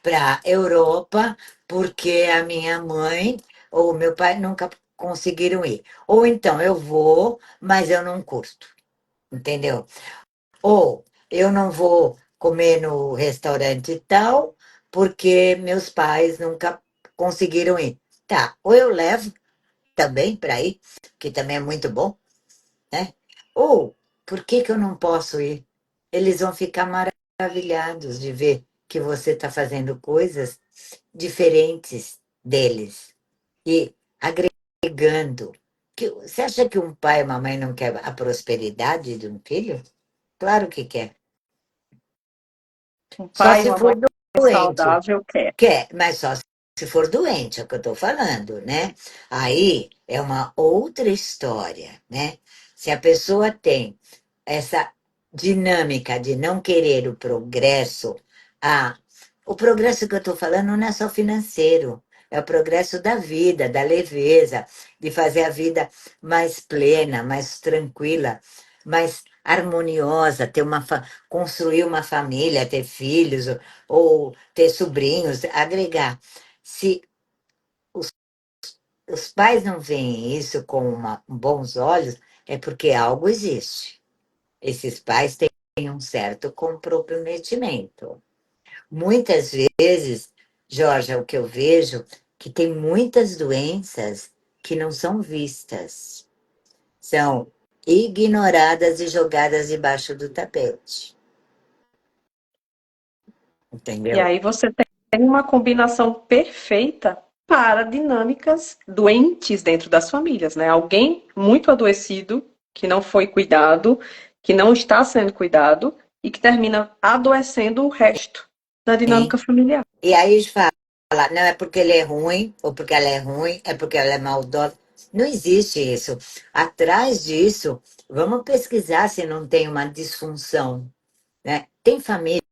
para Europa porque a minha mãe ou meu pai nunca conseguiram ir. Ou então eu vou, mas eu não curto, entendeu? Ou eu não vou comer no restaurante tal porque meus pais nunca conseguiram ir. Tá, ou eu levo também para ir, que também é muito bom, né? Ou por que que eu não posso ir? Eles vão ficar maravilhados de ver que você está fazendo coisas diferentes deles e agregando. Você acha que um pai e uma mãe não quer a prosperidade de um filho? Claro que quer. Um Só pai e se uma for mãe doente. saudável quer. Quer, mas só se for doente, é o que eu estou falando, né? Aí é uma outra história, né? Se a pessoa tem essa dinâmica de não querer o progresso, o progresso que eu estou falando não é só financeiro, é o progresso da vida, da leveza, de fazer a vida mais plena, mais tranquila, mais harmoniosa, construir uma família, ter filhos, ou ter sobrinhos, agregar. Se os, os pais não veem isso com bons olhos, é porque algo existe. Esses pais têm um certo comprometimento. Muitas vezes, Jorge, o que eu vejo que tem muitas doenças que não são vistas, são ignoradas e jogadas debaixo do tapete. E Entendeu? aí você tem uma combinação perfeita para dinâmicas doentes dentro das famílias, né? Alguém muito adoecido, que não foi cuidado, que não está sendo cuidado e que termina adoecendo o resto da Sim. dinâmica familiar. E aí eles falam, não é porque ele é ruim, ou porque ela é ruim, é porque ela é maldosa. Não existe isso. Atrás disso, vamos pesquisar se não tem uma disfunção, né? Tem famílias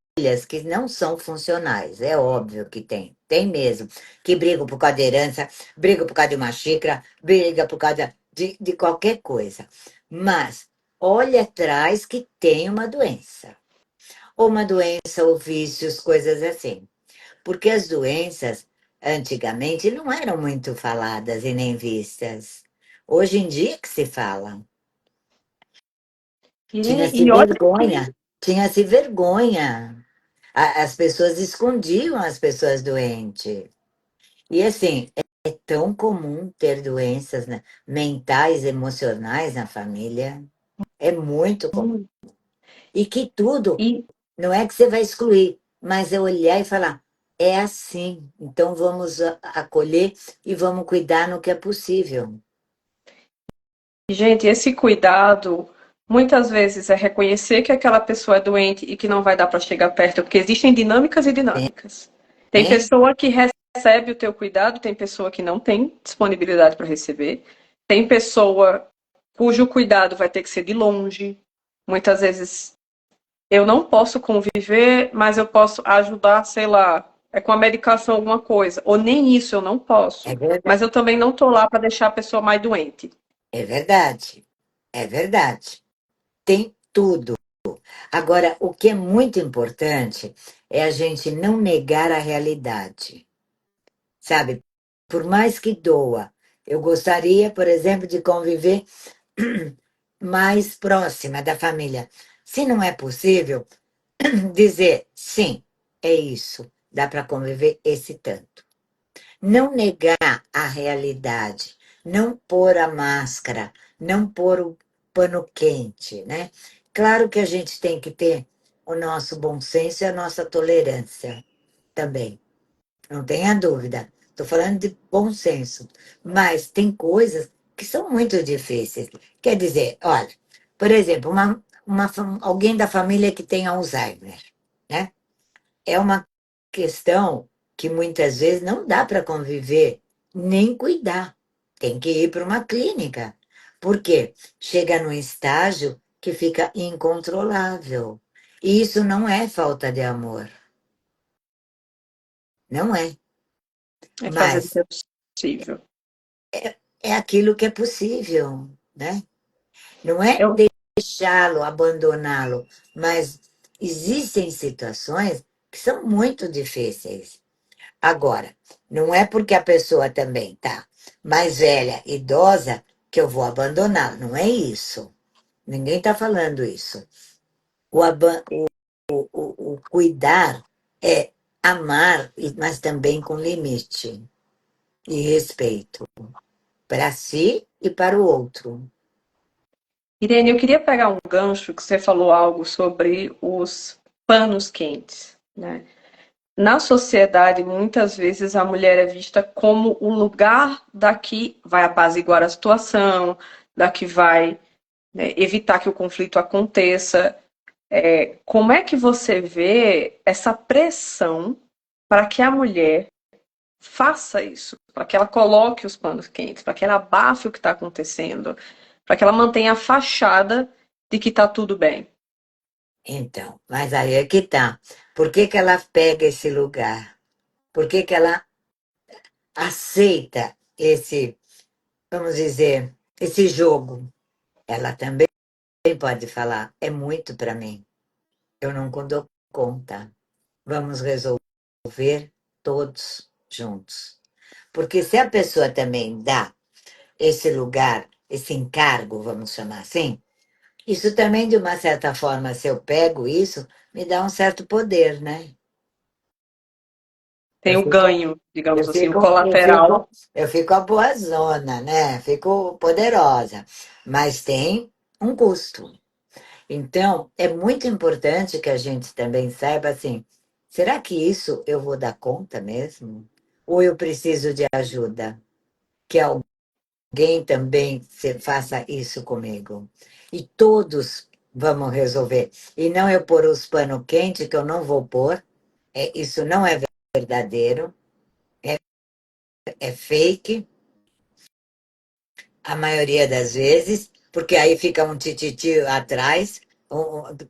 que não são funcionais, é óbvio que tem mesmo, que brigam por causa de herança, brigam por causa de uma xícara, briga por causa de qualquer coisa. Mas olha atrás que tem ou uma doença, ou vícios, coisas assim. Porque as doenças, antigamente, não eram muito faladas e nem vistas. Hoje em dia que se fala. Tinha-se E olha que vergonha, tinha-se vergonha. As pessoas escondiam as pessoas doentes. E assim, é tão comum ter doenças, né, mentais, emocionais na família. É muito comum. E que tudo, e, não é que você vai excluir, mas é olhar e falar, é assim, então vamos acolher e vamos cuidar no que é possível. gente, esse cuidado muitas vezes é reconhecer que aquela pessoa é doente e que não vai dar para chegar perto, porque existem dinâmicas e dinâmicas. Tem Hein? pessoa que recebe o teu cuidado, tem pessoa que não tem disponibilidade para receber, tem pessoa cujo cuidado vai ter que ser de longe. Muitas vezes eu não posso conviver, mas eu posso ajudar, sei lá, é com a medicação alguma coisa, ou nem isso eu não É posso, verdade, mas eu também não tô lá para deixar a pessoa mais doente. é verdade, é verdade. Tem tudo. Agora, o que é muito importante é a gente não negar a realidade, sabe? Por mais que doa, eu gostaria, por exemplo, de conviver mais próxima da família. Se não é possível, dizer sim, é isso, dá para conviver esse tanto. Não negar a realidade, não pôr a máscara, não pôr o pano quente, né? Claro que a gente tem que ter o nosso bom senso e a nossa tolerância também, não tenha dúvida. Estou falando de bom senso, mas tem coisas que são muito difíceis. Quer dizer, olha, por exemplo, alguém da família que tem Alzheimer, né? É uma questão que muitas vezes não dá para conviver, nem cuidar. Tem que ir para uma clínica. Por quê? Chega num estágio que fica incontrolável. E isso não é falta de amor. Não é. É fazer o que Mas é possível. é aquilo que é possível, né? Não é Eu, deixá-lo, abandoná-lo, mas existem situações que são muito difíceis. Agora, não é porque a pessoa também tá mais velha, idosa, que eu vou abandonar. Não é isso. Ninguém está falando isso. O cuidar é amar, mas também com limite e respeito para si e para o outro. Irene, eu queria pegar um gancho que você falou algo sobre os panos quentes, né? Na sociedade, muitas vezes a mulher é vista como o lugar da que vai apaziguar a situação, da que vai, né, evitar que o conflito aconteça. Como é que você vê essa pressão para que a mulher faça isso, para que ela coloque os panos quentes, para que ela abafe o que está acontecendo, para que ela mantenha a fachada de que está tudo bem? Então, mas aí é que tá. Por que que ela pega esse lugar? Por que que ela aceita esse, vamos dizer, esse jogo? Ela também pode falar, é muito para mim. Eu não dou conta. Vamos resolver todos juntos. Porque se a pessoa também dá esse lugar, esse encargo, vamos chamar assim, Isso também, de uma certa forma, se eu pego isso, me dá um certo poder, né? Eu Tem o fico, ganho, eu digamos assim, o fico, eu fico, colateral. eu fico a boazona, né? Fico poderosa. Mas tem um custo. Então, é muito importante que a gente também saiba assim, será que isso eu vou dar conta mesmo? Ou eu preciso de ajuda? Que alguém também faça isso comigo. E todos vamos resolver. E não eu pôr os pano quente, que eu não vou pôr. Isso não é verdadeiro, é fake, a maioria das vezes, porque aí fica um tititi atrás,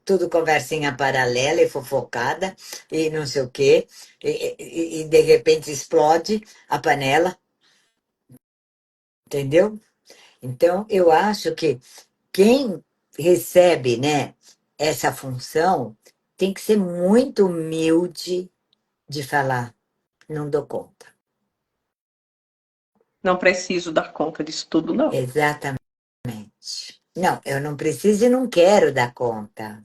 tudo conversinha paralela e fofocada, e não sei o quê, e de repente explode a panela, entendeu? Então, eu acho que quem recebe, né, essa função tem que ser muito humilde de falar, não dou conta. Não preciso dar conta disso tudo, não. Exatamente. Não, eu não preciso e não quero dar conta.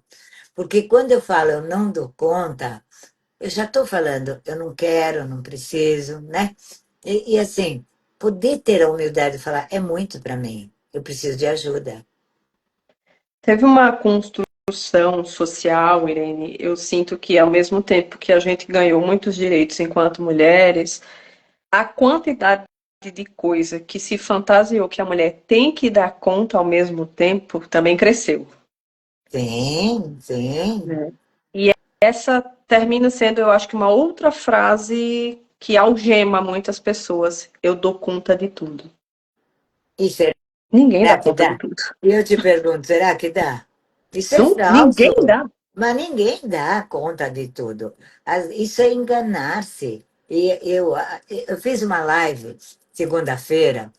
Porque quando eu falo eu não dou conta, eu já estou falando eu não quero, não preciso, né? E assim, poder ter a humildade de falar é muito para mim, eu preciso de ajuda. Teve uma construção social, Irene. Eu sinto que, ao mesmo tempo que a gente ganhou muitos direitos enquanto mulheres, a quantidade de coisa que se fantasiou que a mulher tem que dar conta ao mesmo tempo também cresceu, Sim, sim. né? E essa termina sendo, eu acho que uma outra frase que algema muitas pessoas. Eu dou conta de tudo. E será Ninguém dá que conta de dá? tudo. E eu te pergunto, será que dá? Isso é Não, ninguém falso. dá. Mas ninguém dá conta de tudo. Isso é enganar-se. E eu fiz uma live segunda-feira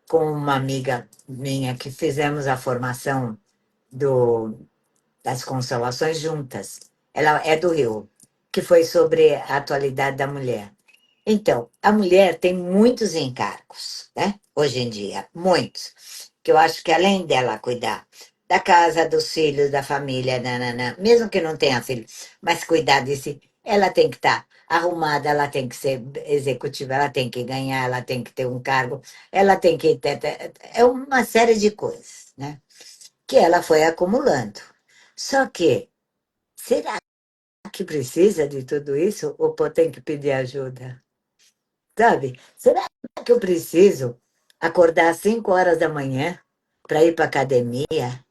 com uma amiga minha que fizemos a formação do, das constelações juntas. Ela é do Rio, que foi sobre a atualidade da mulher. Então, a mulher tem muitos encargos, né? Hoje em dia, muitos. Que eu acho que além dela cuidar da casa, dos filhos, da família, nananã, mesmo que não tenha filho, mas cuidar de si, ela tem que estar arrumada, ela tem que ser executiva, ela tem que ganhar, ela tem que ter um cargo, ela tem que ter. É uma série de coisas, né? Que ela foi acumulando. Só que, será que precisa de tudo isso ou tem que pedir ajuda? Sabe? Será que eu preciso acordar às 5 horas da manhã para ir para academia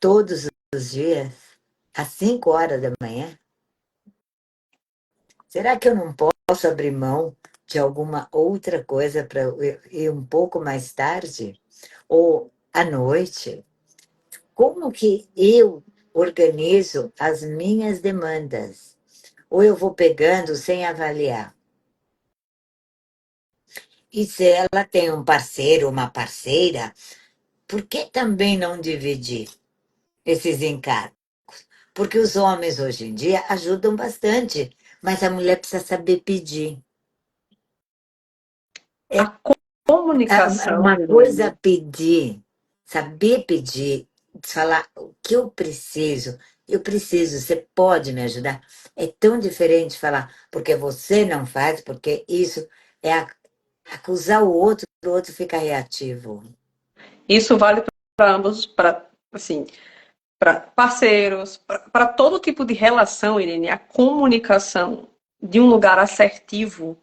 todos os dias, às 5 horas da manhã? Será que eu não posso abrir mão de alguma outra coisa para eu ir um pouco mais tarde? Ou à noite? Como que eu organizo as minhas demandas? Ou eu vou pegando sem avaliar? E se ela tem um parceiro, uma parceira, por que também não dividir esses encargos? Porque os homens hoje em dia ajudam bastante, mas a mulher precisa saber pedir. A É comunicação, uma coisa Irene, pedir, saber pedir, falar o que eu preciso, você pode me ajudar? É tão diferente falar, porque você não faz, porque isso é acusar o outro fica reativo. isso vale para ambos, para assim, para parceiros, para todo tipo de relação, Irene. A comunicação de um lugar assertivo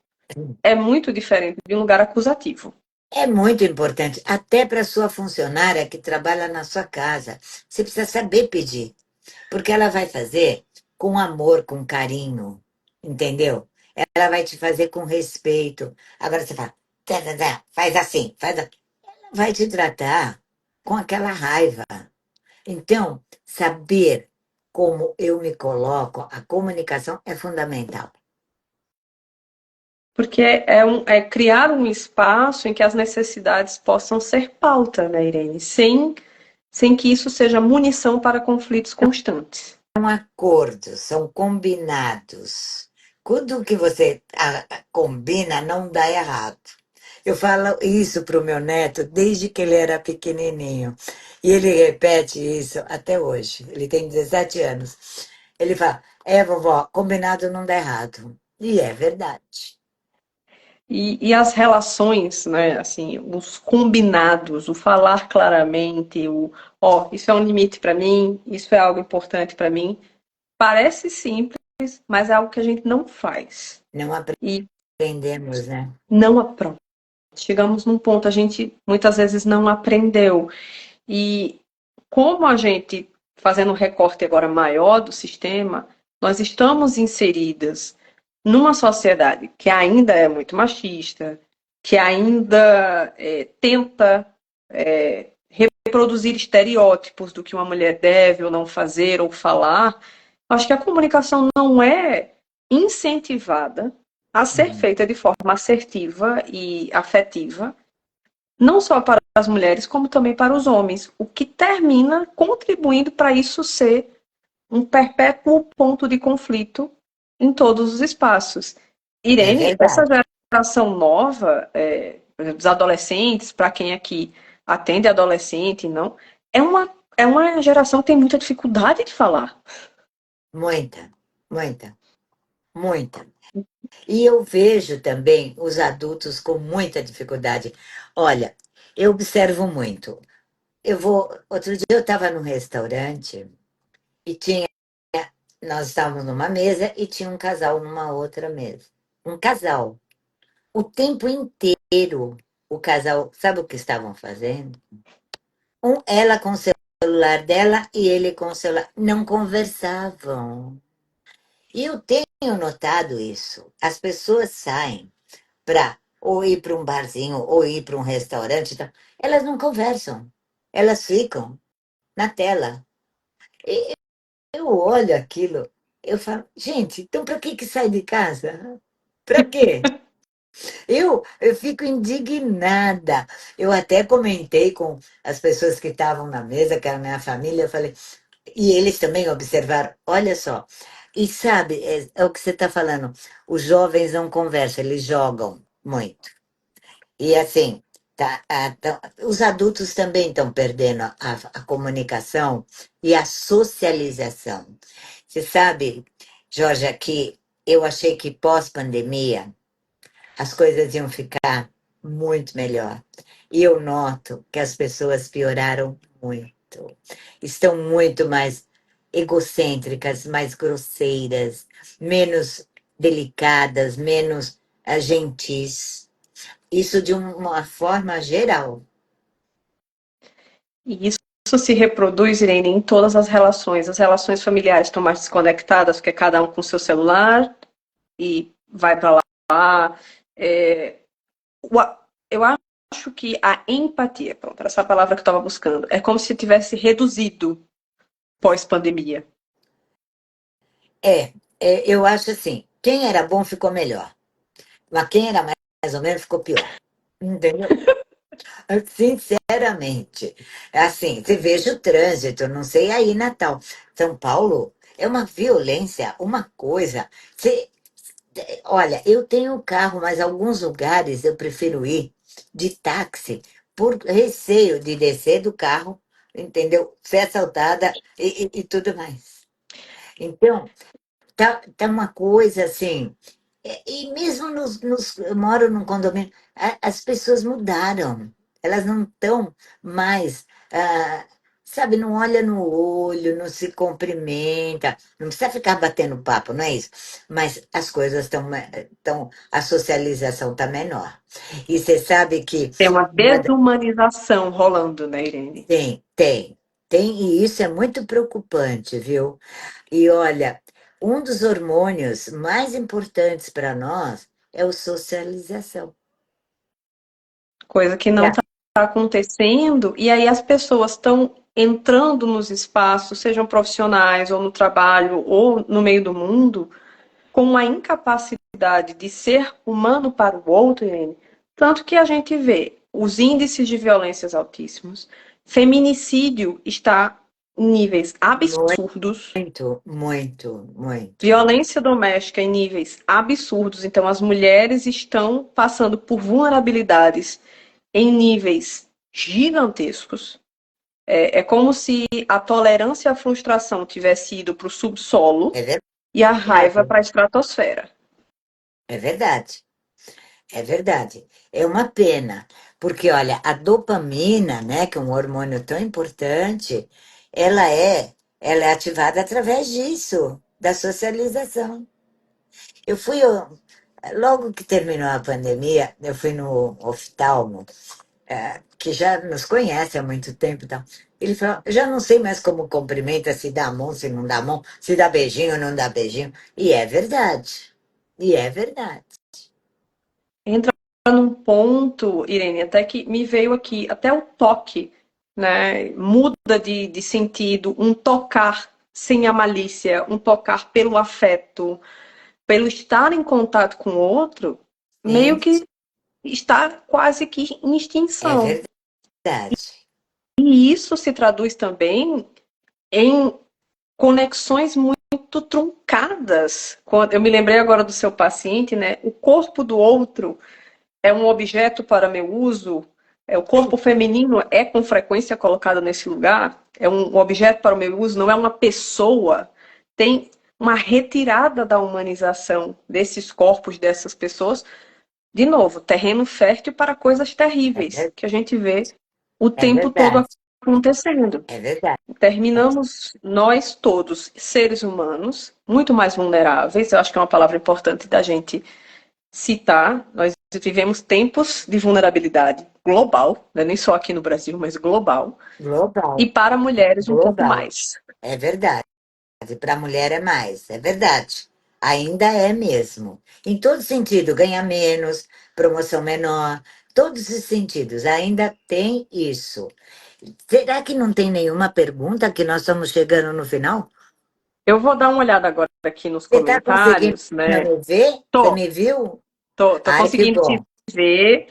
é muito diferente de um lugar acusativo. É muito importante, até para sua funcionária que trabalha na sua casa. Você precisa saber pedir, porque ela vai fazer com amor, com carinho, entendeu? Ela vai te fazer com respeito. Agora você fala, tá, tá, tá, faz assim, ela vai te tratar com aquela raiva. Então, saber como eu me coloco, a comunicação é fundamental. Porque é criar um espaço em que as necessidades possam ser pauta, né, Irene? Sem que isso seja munição para conflitos constantes. São acordos, são combinados. Tudo que você combina não dá errado. Eu falo isso pro meu neto desde que ele era pequenininho. E ele repete isso até hoje. Ele tem 17 anos. Ele fala: é, vovó, combinado não dá errado. E é verdade. E as relações, né, assim, os combinados, o falar claramente, isso é um limite para mim, isso é algo importante para mim, parece simples, mas é algo que a gente não faz. Não E aprendemos, né? não aprende. Chegamos num ponto, a gente muitas vezes não aprendeu. E como a gente, fazendo um recorte agora maior do sistema, nós estamos inseridas numa sociedade que ainda é muito machista, que ainda tenta reproduzir estereótipos do que uma mulher deve ou não fazer ou falar. Acho que a comunicação não é incentivada a ser Uhum. feita de forma assertiva e afetiva, não só para as mulheres, como também para os homens, o que termina contribuindo para isso ser um perpétuo ponto de conflito em todos os espaços. É Irene, essa verdade. geração nova, por exemplo, dos adolescentes, para quem aqui atende adolescente, não, é uma geração que tem muita dificuldade de falar. Muita, muita, muita. E eu vejo também os adultos com muita dificuldade. Olha, eu observo muito. Outro dia eu estava num restaurante e nós estávamos numa mesa e tinha um casal numa outra mesa. Um casal. O tempo inteiro, o casal, sabe o que estavam fazendo? Ela com o celular dela e ele com o celular. Não conversavam. E eu tenho notado isso. As pessoas saem para ou ir para um barzinho ou ir para um restaurante, então, elas não conversam. Elas ficam na tela. E eu olho aquilo, eu falo, gente, então para que sai de casa? Para quê? Eu fico indignada. Eu até comentei com as pessoas que estavam na mesa, que era a minha família, eu falei, e eles também observaram, olha só. E sabe, é o que você está falando, os jovens não conversam, eles jogam muito. E assim, os adultos também estão perdendo a comunicação e a socialização. Você sabe, Jorge, que eu achei que pós-pandemia as coisas iam ficar muito melhor. E eu noto que as pessoas pioraram muito. Estão muito mais egocêntricas, mais grosseiras, menos delicadas, menos gentis. Isso de uma forma geral. E isso se reproduz, Irene, em todas as relações. As relações familiares estão mais desconectadas, porque cada um com seu celular e vai para lá. É, eu acho que a empatia, pronto, essa palavra que eu estava buscando, é como se tivesse reduzido pós-pandemia. Eu acho assim, quem era bom ficou melhor, mas quem era mais ou menos ficou pior. Entendeu? Sinceramente. Assim, você veja o trânsito, não sei aí, Natal. São Paulo é uma violência, uma coisa. Olha, eu tenho carro, mas alguns lugares eu prefiro ir de táxi por receio de descer do carro, entendeu? Ser assaltada e tudo mais. Então, tá uma coisa assim. E mesmo eu moro num condomínio, as pessoas mudaram. Elas não estão mais, sabe, não olha no olho, não se cumprimenta, não precisa ficar batendo papo, não é isso? Mas as coisas a socialização está menor. E você sabe que Tem uma uma desumanização rolando, né, Irene? tem, e isso é muito preocupante, viu? E olha, um dos hormônios mais importantes para nós é o socialização. Coisa que não É. está acontecendo, e aí as pessoas estão entrando nos espaços, sejam profissionais, ou no trabalho, ou no meio do mundo, com uma incapacidade de ser humano para o outro, Irene, tanto que a gente vê os índices de violências altíssimos, feminicídio está níveis absurdos, Muito, muito, muito. violência doméstica em níveis absurdos. Então, as mulheres estão passando por vulnerabilidades em níveis gigantescos. É como se a tolerância à frustração tivesse ido para o subsolo É e a raiva verdade. para a estratosfera. É verdade. É verdade. É uma pena, porque olha, a dopamina, né, que é um hormônio tão importante, ela é, ela é ativada através disso, da socialização. Eu fui, logo que terminou a pandemia, eu fui no oftalmo, que já nos conhece há muito tempo, então. Ele falou, eu já não sei mais como cumprimenta, se dá a mão, se não dá a mão, se dá beijinho ou não dá beijinho. E é verdade. E é verdade. Entra num ponto, Irene, até que me veio aqui, até o toque, né? Muda de sentido, um tocar sem a malícia, um tocar pelo afeto, pelo estar em contato com o outro, Sim, meio que está quase que em é extinção. verdade. E isso se traduz também em conexões muito truncadas. Eu me lembrei agora do seu paciente, né? O corpo do outro é um objeto para meu uso. O corpo feminino é com frequência colocado nesse lugar. É um objeto para o meu uso, não é uma pessoa. Tem uma retirada da humanização desses corpos, dessas pessoas. De novo, terreno fértil para coisas É, terríveis que a gente vê o é tempo todo verdade. acontecendo. É verdade. Terminamos nós todos, seres humanos, muito mais vulneráveis. Eu acho que é uma palavra importante da gente citar. Nós vivemos tempos de vulnerabilidade global, né? Nem só aqui no Brasil, mas global. E Global. para mulheres um pouco Global. mais. É verdade. Para a mulher é mais. É verdade. Ainda é mesmo. Em todo sentido, ganha menos, promoção menor, todos os sentidos. Ainda tem isso. Será que não tem nenhuma pergunta que nós estamos chegando no final? Eu vou dar uma olhada agora aqui nos Você está conseguindo comentários, né? me ver? Você Tô, me viu? tô Ai, que conseguindo te bom. ver.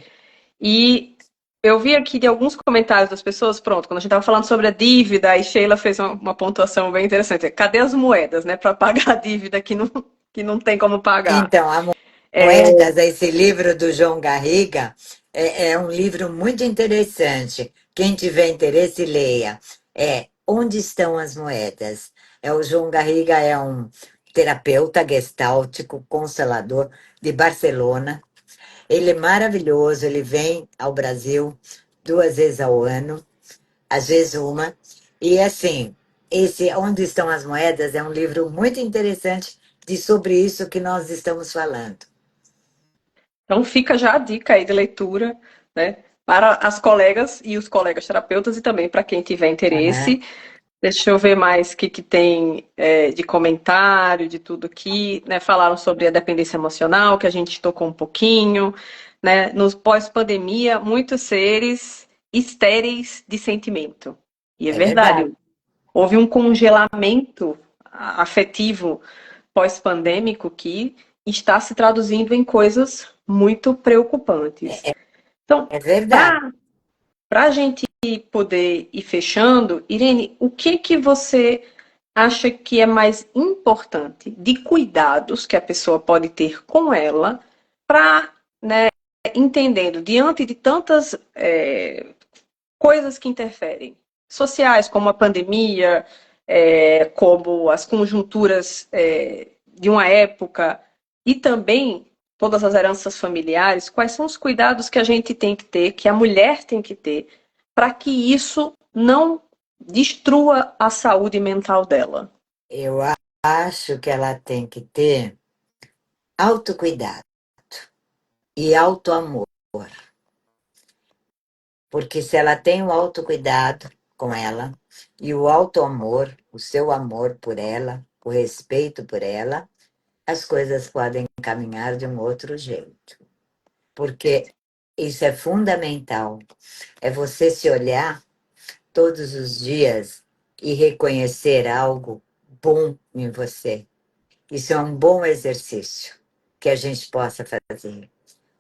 E eu vi aqui de alguns comentários das pessoas, pronto, quando a gente estava falando sobre a dívida, a Sheila fez uma pontuação bem interessante. Cadê as moedas, né, para pagar a dívida que não tem como pagar? Então, a Moedas, esse livro do João Garriga, é um livro muito interessante. Quem tiver interesse, leia. É Onde Estão as Moedas? O João Garriga é um terapeuta gestáltico, constelador de Barcelona. Ele é maravilhoso, ele vem ao Brasil 2 vezes ao ano, às vezes uma. E assim, esse Onde Estão as Moedas é um livro muito interessante sobre isso que nós estamos falando. Então fica já a dica aí de leitura, né, para as colegas e os colegas terapeutas e também para quem tiver Aham. interesse. Deixa eu ver mais o que tem de comentário, de tudo aqui, né? Falaram sobre a dependência emocional, que a gente tocou um pouquinho, né? Nos pós-pandemia, muitos seres estéreis de sentimento. E é É verdade. verdade, houve um congelamento afetivo pós-pandêmico que está se traduzindo em coisas muito preocupantes. É, Então, é verdade. para a gente poder ir fechando, Irene, o que você acha que é mais importante de cuidados que a pessoa pode ter com ela para, né, entendendo, diante de tantas coisas que interferem, sociais, como a pandemia, como as conjunturas de uma época, e também todas as heranças familiares, quais são os cuidados que a gente tem que ter, que a mulher tem que ter, para que isso não destrua a saúde mental dela? Eu acho que ela tem que ter autocuidado e autoamor. Porque se ela tem o autocuidado com ela e o autoamor, o seu amor por ela, o respeito por ela, as coisas podem caminhar de um outro jeito. Porque isso é fundamental. É você se olhar todos os dias e reconhecer algo bom em você. Isso é um bom exercício que a gente possa fazer.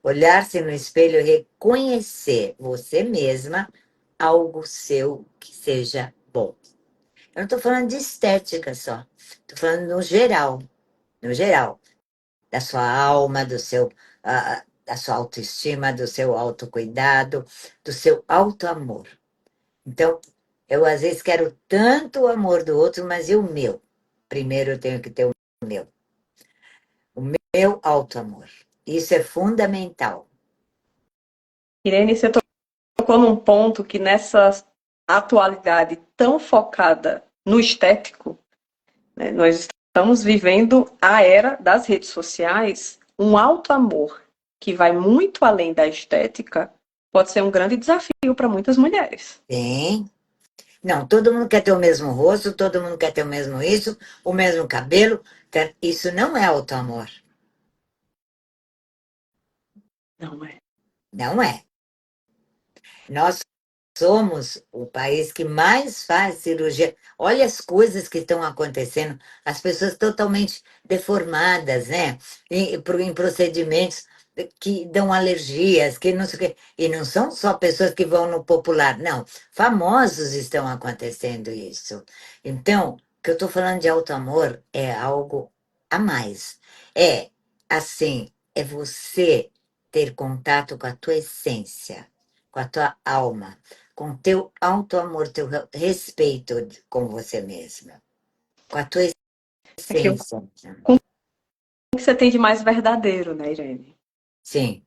Olhar-se no espelho e reconhecer você mesma algo seu que seja bom. Eu não estou falando de estética só. Estou falando no geral, da sua alma, da sua autoestima, do seu autocuidado, do seu autoamor. Então, eu às vezes quero tanto o amor do outro, mas e o meu? Primeiro eu tenho que ter o meu autoamor. Isso é fundamental. Irene, você tocou num ponto que nessa atualidade tão focada no estético, né, nós estamos vivendo a era das redes sociais, um alto amor que vai muito além da estética pode ser um grande desafio para muitas mulheres. Sim. Não, todo mundo quer ter o mesmo rosto, todo mundo quer ter o mesmo isso, o mesmo cabelo. Isso não é autoamor. Não é? Não é. Nós somos o país que mais faz cirurgia. Olha as coisas que estão acontecendo, as pessoas totalmente deformadas, né? Em procedimentos que dão alergias, que não sei o quê. E não são só pessoas que vão no popular, não. Famosos estão acontecendo isso. Então, o que eu estou falando de auto-amor é algo a mais. É, assim, é você ter contato com a tua essência, com a tua alma, com teu auto-amor, teu respeito com você mesma, com a tua É que essência. o que você tem de mais verdadeiro, né, Irene? Sim.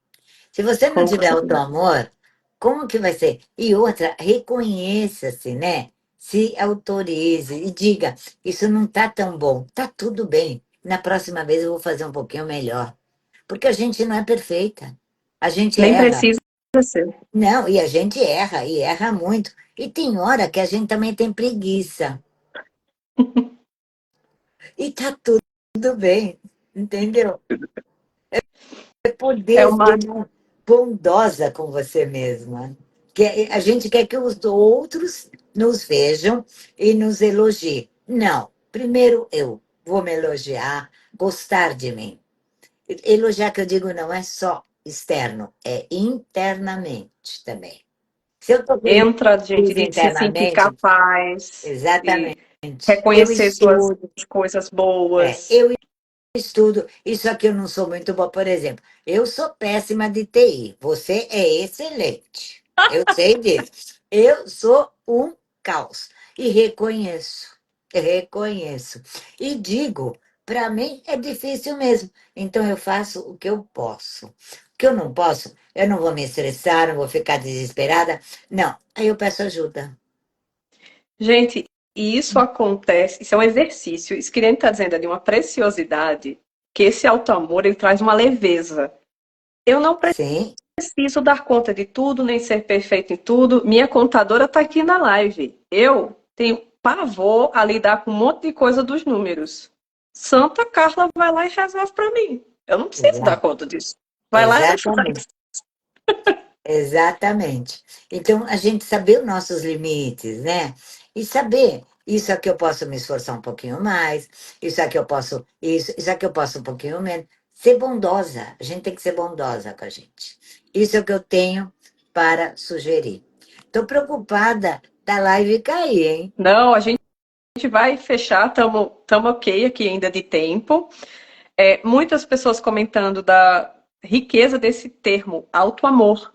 Se você não Como que tiver você... auto-amor, como que vai ser? E outra, reconheça-se, né? Se autorize e diga, isso não tá tão bom, tá tudo bem. Na próxima vez eu vou fazer um pouquinho melhor. Porque a gente não é perfeita. A gente Nem erra. precisa ser. Não, e a gente erra, e erra muito. E tem hora que a gente também tem preguiça. E tá tudo bem, entendeu? É É poder uma... ser bondosa com você mesma. Que a gente quer que os outros nos vejam e nos elogiem. Não, primeiro eu vou me elogiar, gostar de mim. Elogiar que eu digo não é só externo, é internamente também. Se eu estou feliz Entra a gente de se sentir internamente, capaz, de exatamente, eu reconhecer suas estudo, coisas boas. eu estudo, isso aqui eu não sou muito boa, por exemplo, eu sou péssima de TI, você é excelente, eu sei disso. Eu sou um caos e reconheço. E digo, para mim é difícil mesmo, então eu faço o que eu posso. O que eu não posso, eu não vou me estressar, não vou ficar desesperada, não, aí eu peço ajuda. Gente, e isso acontece, isso é um exercício, isso que a gente está dizendo é de uma preciosidade, que esse auto-amor, ele traz uma leveza. Eu não Sim, preciso dar conta de tudo, nem ser perfeito em tudo. Minha contadora está aqui na live. Eu tenho pavor a lidar com um monte de coisa dos números. Santa Carla vai lá e resolve para mim. Eu não preciso dar exa- conta disso. Vai lá e deixa o exatamente. Exatamente. Então, a gente saber os nossos limites, né? E saber, isso aqui eu posso me esforçar um pouquinho mais, isso aqui eu posso, isso aqui eu posso um pouquinho menos. Ser bondosa, a gente tem que ser bondosa com a gente. Isso é o que eu tenho para sugerir. Estou preocupada da live cair, hein? Não, a gente vai fechar, estamos ok aqui ainda de tempo. Muitas pessoas comentando da riqueza desse termo, auto-amor,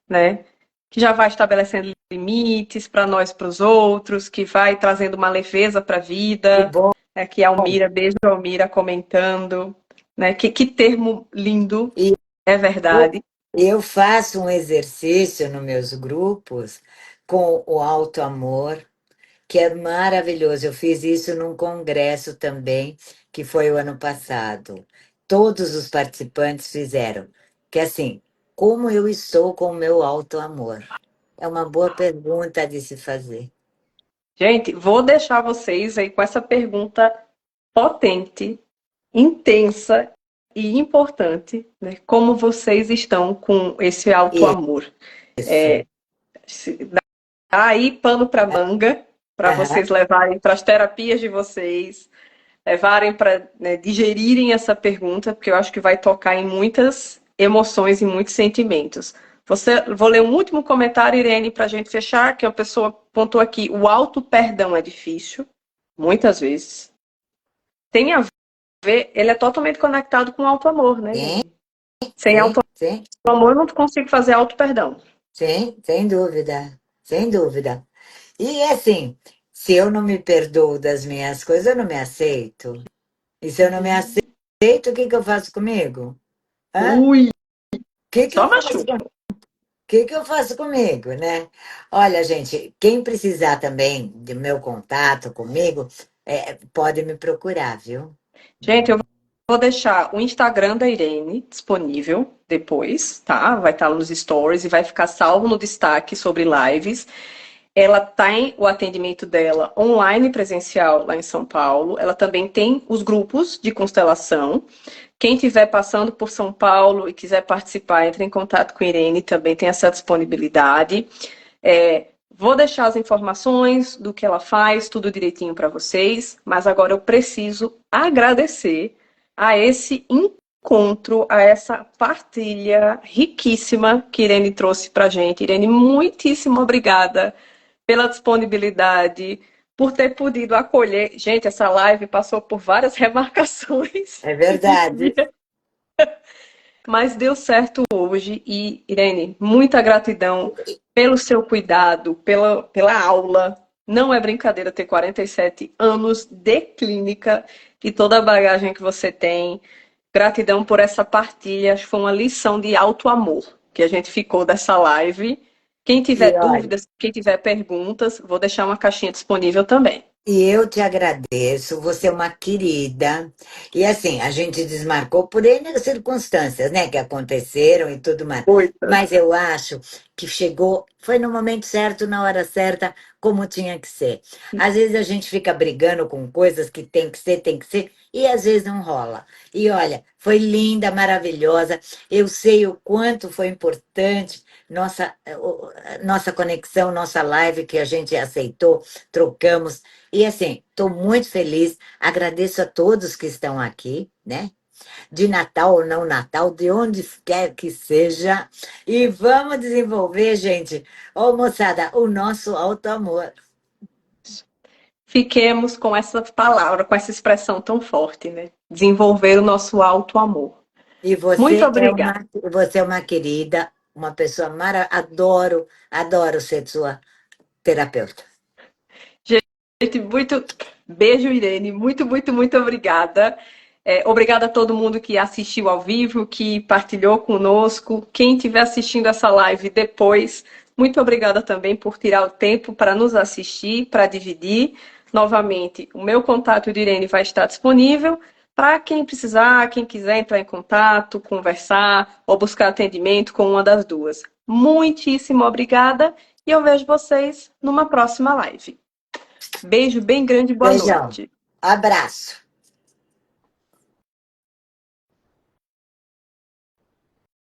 né? Que já vai estabelecendo limites para nós, para os outros, que vai trazendo uma leveza para a Que vida. bom. Aqui a Almira, beijo Almira comentando, né? Que termo lindo, E é eu, verdade. eu faço um exercício nos meus grupos com o auto-amor, que é maravilhoso. Eu fiz isso num congresso também, que foi o ano passado. Todos os participantes fizeram. Que é assim, como eu estou com o meu auto-amor? É uma boa pergunta de se fazer. Gente, vou deixar vocês aí com essa pergunta potente, intensa e importante, né? Como vocês estão com esse auto-amor? Isso. Dá aí pano para manga para Aham. vocês levarem para as terapias de vocês, levarem para, né, digerirem essa pergunta, porque eu acho que vai tocar em muitas emoções e muitos sentimentos. Vou ler um último comentário, Irene, para a gente fechar, que a pessoa pontuou aqui. O auto-perdão é difícil, muitas vezes. Tem a ver, ele é totalmente conectado com o auto-amor, né, Sim, Irene? Sem sim, auto-amor, eu não consigo fazer auto-perdão. sim, sem dúvida, sem dúvida. E assim, se eu não me perdoo das minhas coisas, eu não me aceito. E se eu não me aceito, o que que eu faço comigo? Hã? O Ui, que que eu só faço machuca. que eu faço comigo, né? Olha, gente, quem precisar também do meu contato comigo, pode me procurar, viu? Gente, eu vou deixar o Instagram da Irene disponível depois, tá? Vai estar nos stories e vai ficar salvo no destaque sobre lives. Ela tem o atendimento dela online e presencial lá em São Paulo. Ela também tem os grupos de constelação. Quem estiver passando por São Paulo e quiser participar, entre em contato com a Irene, também tem essa disponibilidade. Vou deixar as informações do que ela faz, tudo direitinho para vocês, mas agora eu preciso agradecer a esse encontro, a essa partilha riquíssima que Irene trouxe para a gente. Irene, muitíssimo obrigada pela disponibilidade, por ter podido acolher. Gente, essa live passou por várias remarcações É esses verdade. dias, mas deu certo hoje. E, Irene, muita gratidão pelo seu cuidado, pela aula. Não é brincadeira ter 47 anos de clínica e toda a bagagem que você tem. Gratidão por essa partilha. Acho que foi uma lição de alto amor que a gente ficou dessa live. Quem tiver E olha, dúvidas, quem tiver perguntas, vou deixar uma caixinha disponível também. e eu te agradeço, você é uma querida. E assim, a gente desmarcou por N circunstâncias, né, que aconteceram e tudo mais. Muitas. Mas eu acho que chegou, foi no momento certo, na hora certa, como tinha que ser. Às vezes a gente fica brigando com coisas que tem que ser, e às vezes não rola. E olha, foi linda, maravilhosa. Eu sei o quanto foi importante nossa conexão, nossa live que a gente aceitou, trocamos. E assim, estou muito feliz, agradeço a todos que estão aqui, né? De Natal ou não Natal, de onde quer que seja. E vamos desenvolver, gente, ô moçada, o nosso auto-amor. Fiquemos com essa palavra, com essa expressão tão forte, né? Desenvolver o nosso alto amor. E Muito uma, obrigada. você é uma querida, uma pessoa maravilhosa. Adoro ser sua terapeuta. Gente, muito beijo, Irene. Muito, muito, muito obrigada. Obrigada a todo mundo que assistiu ao vivo, que partilhou conosco. Quem estiver assistindo essa live depois, muito obrigada também por tirar o tempo para nos assistir, para dividir. Novamente, o meu contato de Irene vai estar disponível para quem precisar, quem quiser entrar em contato, conversar ou buscar atendimento com uma das duas. Muitíssimo obrigada e eu vejo vocês numa próxima live. Beijo bem grande, boa Beijão, noite. abraço.